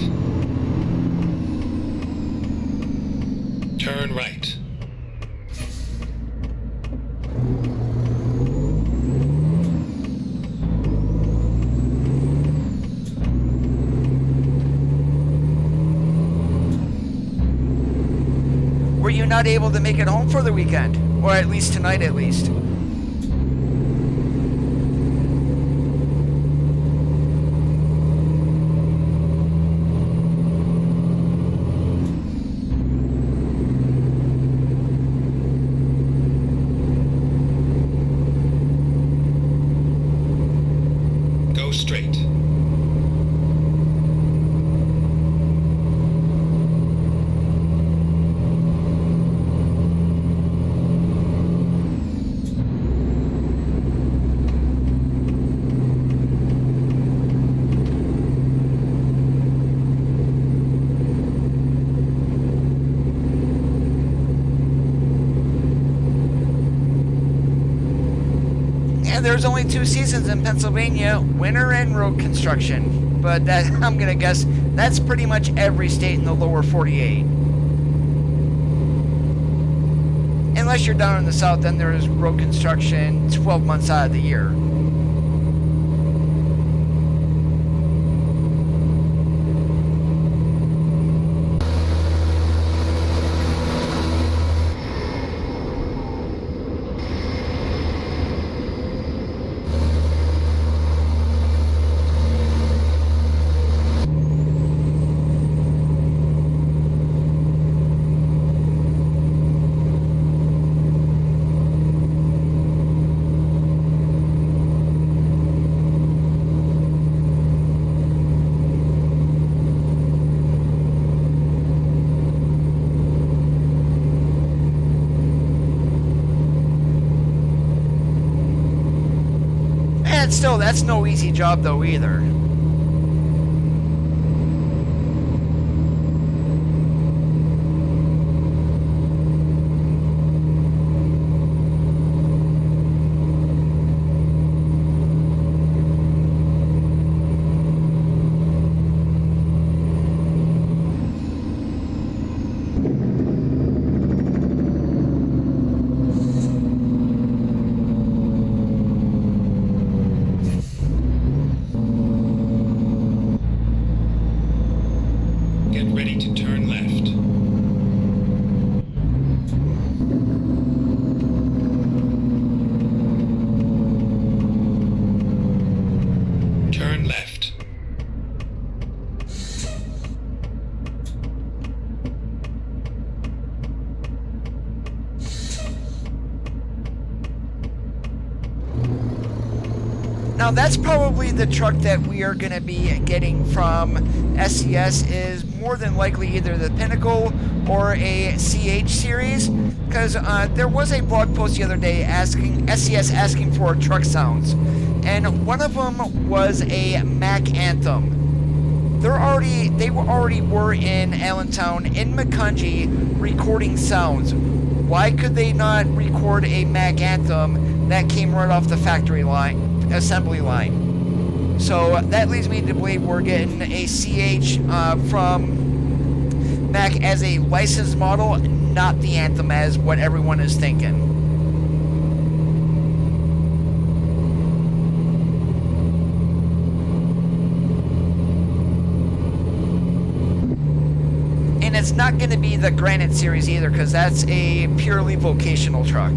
Speaker 4: Turn right.
Speaker 3: Were you not able to make it home for the weekend? Or at least tonight, at least?
Speaker 4: Go straight.
Speaker 3: There's only 2 seasons in Pennsylvania, winter and road construction. But that, I'm gonna guess that's pretty much every state in the lower 48. Unless you're down in the south, then there's road construction 12 months out of the year. And still, that's no easy job though either.
Speaker 4: Get ready to turn left. Turn left.
Speaker 3: Now that's probably the truck that we are going to be getting from SCS, is more than likely either the Pinnacle or a CH series, because there was a blog post the other day asking SCS asking for truck sounds, and one of them was a Mac Anthem. They already were in Allentown in Macungie recording sounds. Why could they not record a Mac Anthem that came right off the factory line, assembly line. So that leads me to believe we're getting a CH from Mac as a licensed model, not the Anthem as what everyone is thinking. And it's not going to be the Granite series either, because that's a purely vocational truck.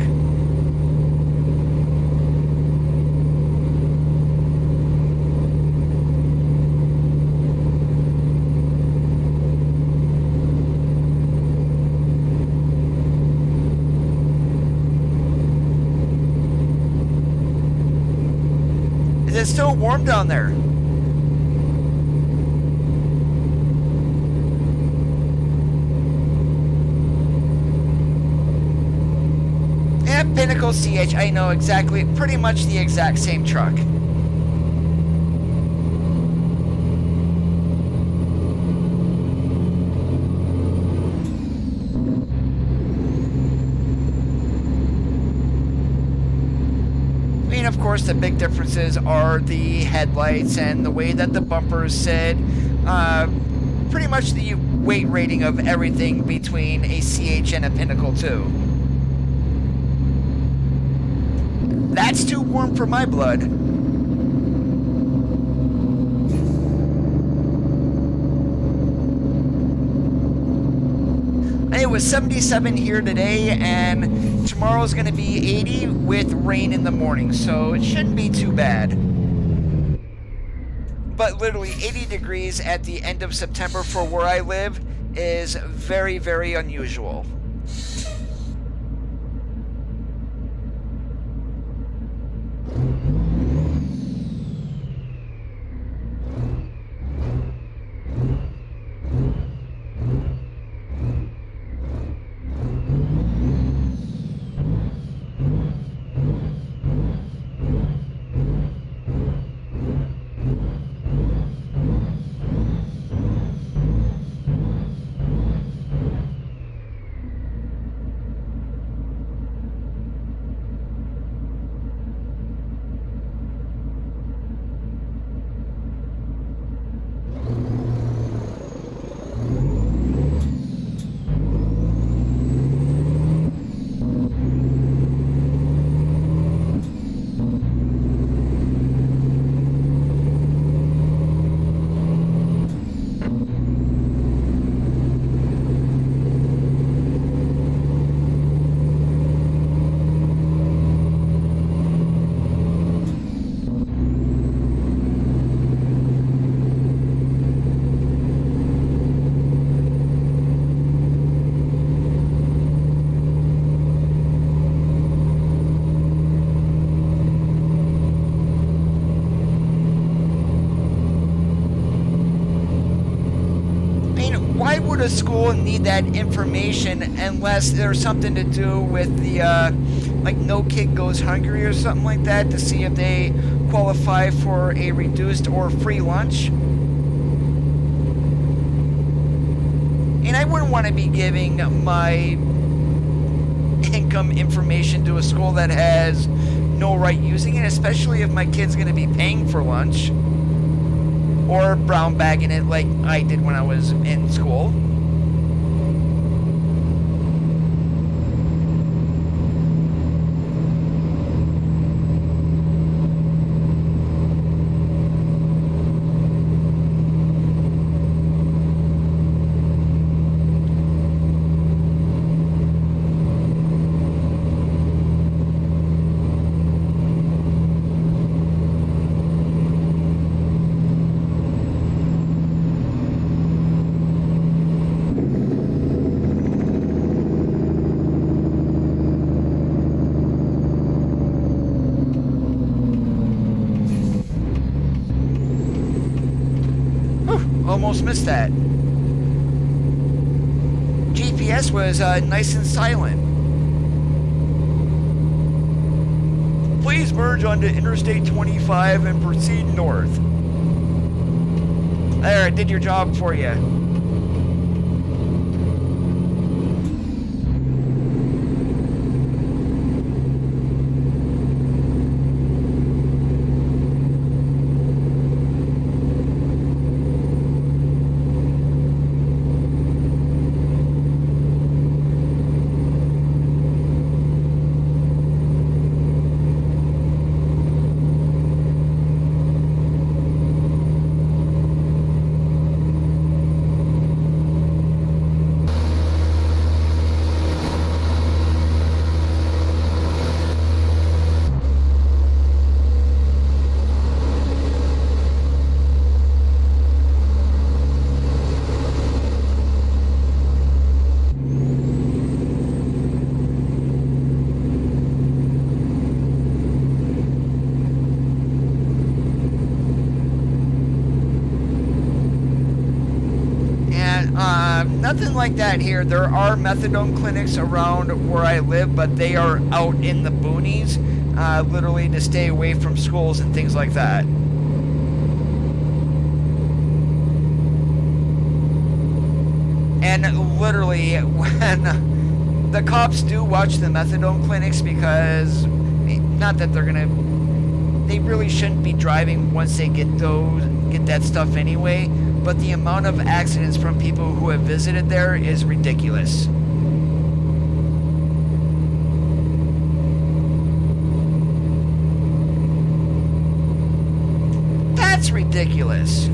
Speaker 3: Is it still warm down there? Pinnacle CH, I know exactly, pretty much the exact same truck. I mean, of course, the big differences are the headlights and the way that the bumpers sit. Pretty much the weight rating of everything between a CH and a Pinnacle 2. That's too warm for my blood. It was 77 here today, and tomorrow's going to be 80 with rain in the morning, so it shouldn't be too bad. But literally 80 degrees at the end of September for where I live is very, very unusual. Would a school need that information unless there's something to do with the like no kid goes hungry or something like that, to see if they qualify for a reduced or free lunch? And I wouldn't want to be giving my income information to a school that has no right using it, especially if my kid's going to be paying for lunch or brown bagging it like I did when I was in school. Almost missed that. GPS was nice and silent. Please merge onto Interstate 25 and proceed north. There, I did your job for you. Nothing like that here. There are methadone clinics around where I live, but they are out in the boonies, literally to stay away from schools and things like that. And literally, when the cops do watch the methadone clinics, because not that they really shouldn't be driving once they get that stuff anyway, but the amount of accidents from people who have visited there is ridiculous. That's ridiculous.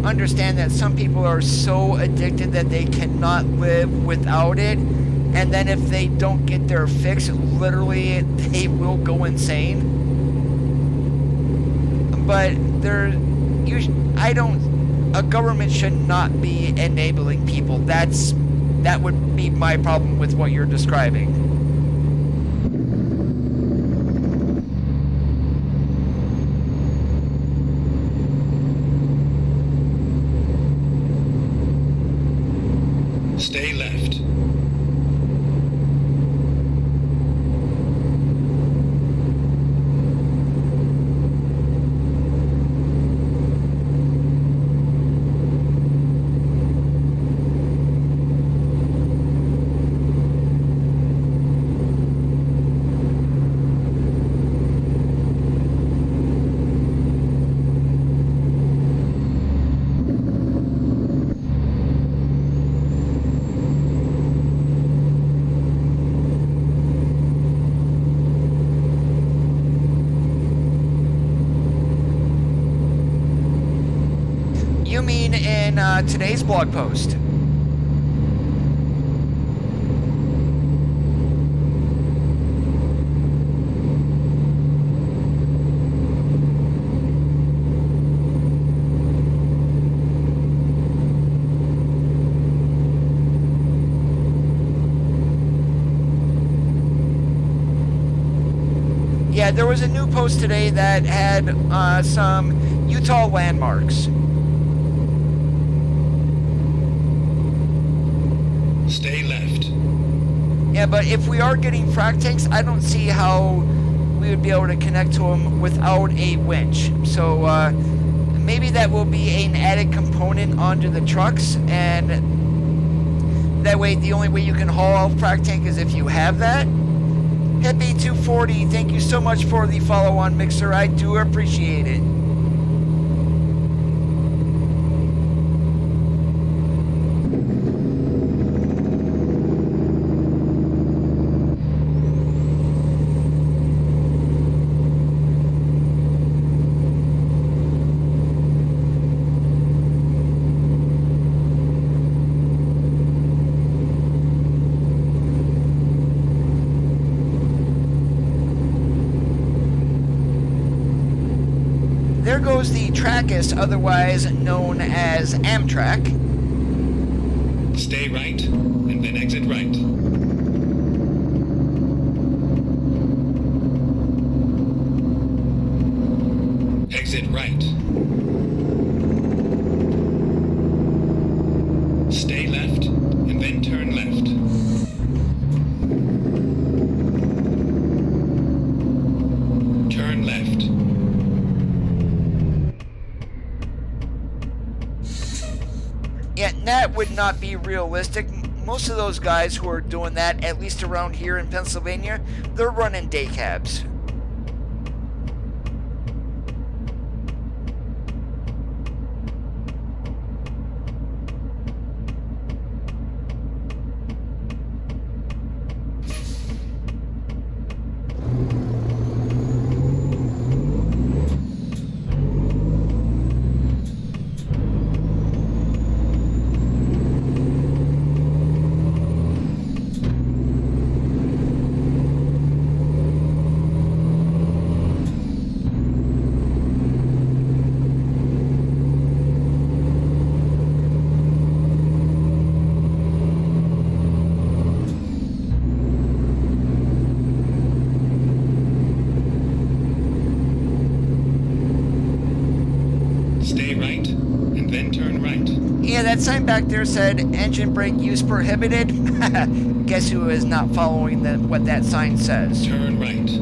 Speaker 3: Understand that some people are so addicted that they cannot live without it, and then if they don't get their fix, literally they will go insane. But a government should not be enabling people. That would be my problem with what you're describing.
Speaker 4: Stay left.
Speaker 3: You mean in today's blog post? Yeah, there was a new post today that had some Utah landmarks.
Speaker 4: Stay left.
Speaker 3: Yeah, but if we are getting frac tanks, I don't see how we would be able to connect to them without a winch. So maybe that will be an added component onto the trucks, and that way the only way you can haul a frac tank is if you have that. Hippie 240, thank you so much for the follow-on mixer. I do appreciate it.
Speaker 2: there goes the Trackist, otherwise known as Amtrak.
Speaker 4: Stay right, and then exit right. Exit right. Stay left, and then turn left. Turn left.
Speaker 2: Yeah, that would not be realistic. Most of those guys who are doing that, at least around here in Pennsylvania, they're running day cabs. Yeah, that sign back there said engine brake use prohibited. Guess who is not following what that sign says?
Speaker 4: Turn right.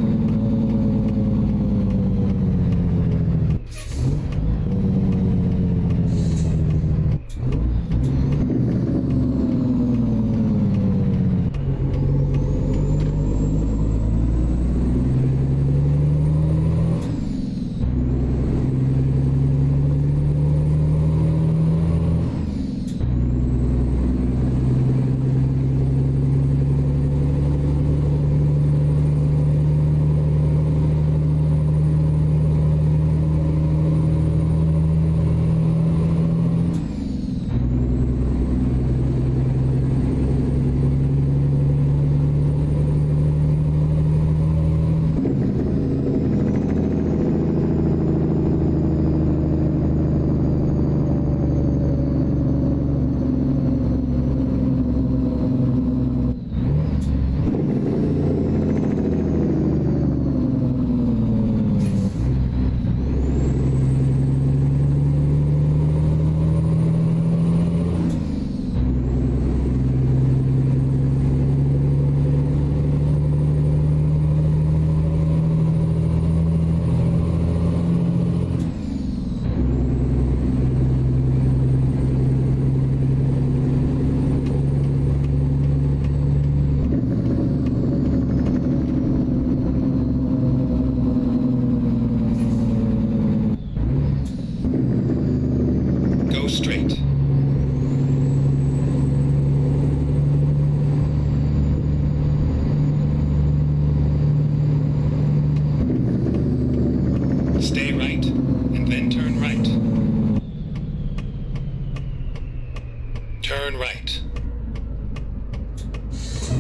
Speaker 4: Turn right.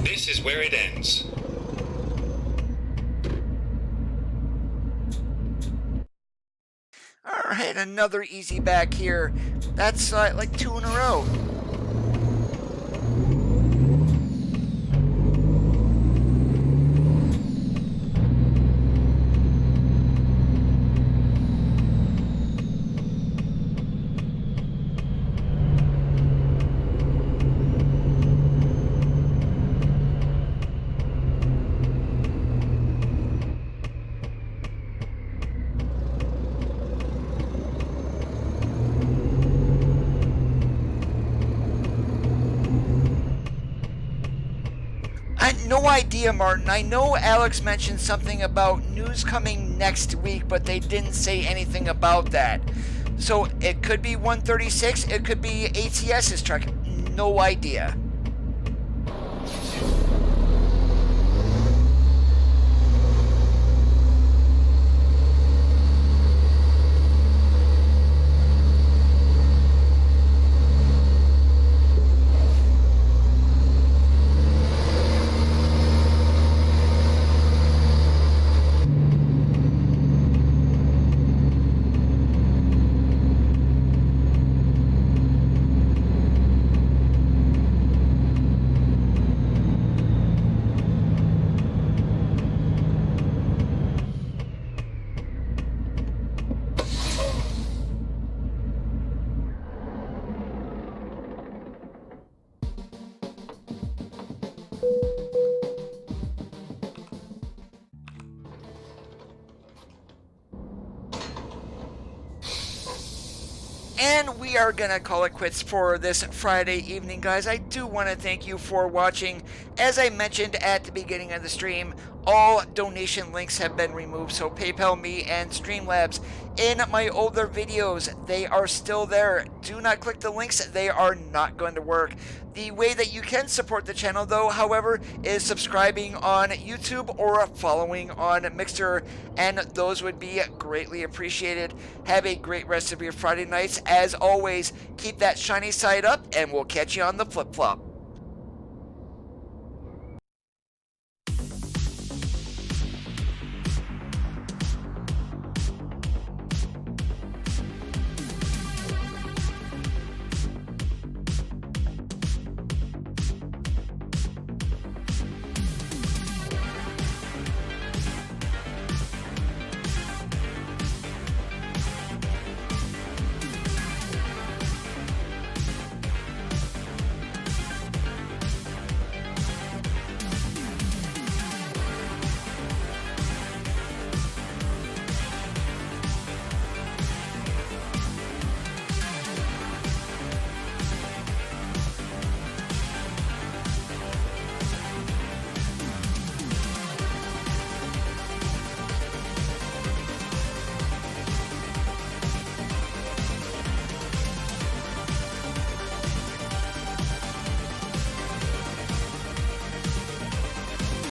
Speaker 4: This is where it ends.
Speaker 2: Alright, another easy back here. That's like 2 in a row. No idea, Martin. I know Alex mentioned something about news coming next week, but they didn't say anything about that. So it could be 136, it could be ATS's truck. No idea.
Speaker 3: And we are gonna call it quits for this Friday evening, guys. I do want to thank you for watching. As I mentioned at the beginning of the stream, all donation links have been removed, so PayPal me and Streamlabs. In my older videos, they are still there. Do not click the links, they are not going to work. The way that you can support the channel, though, however, is subscribing on YouTube or following on Mixer, and those would be greatly appreciated. Have a great rest of your Friday nights. As always, keep that shiny side up, and we'll catch you on the flip-flop.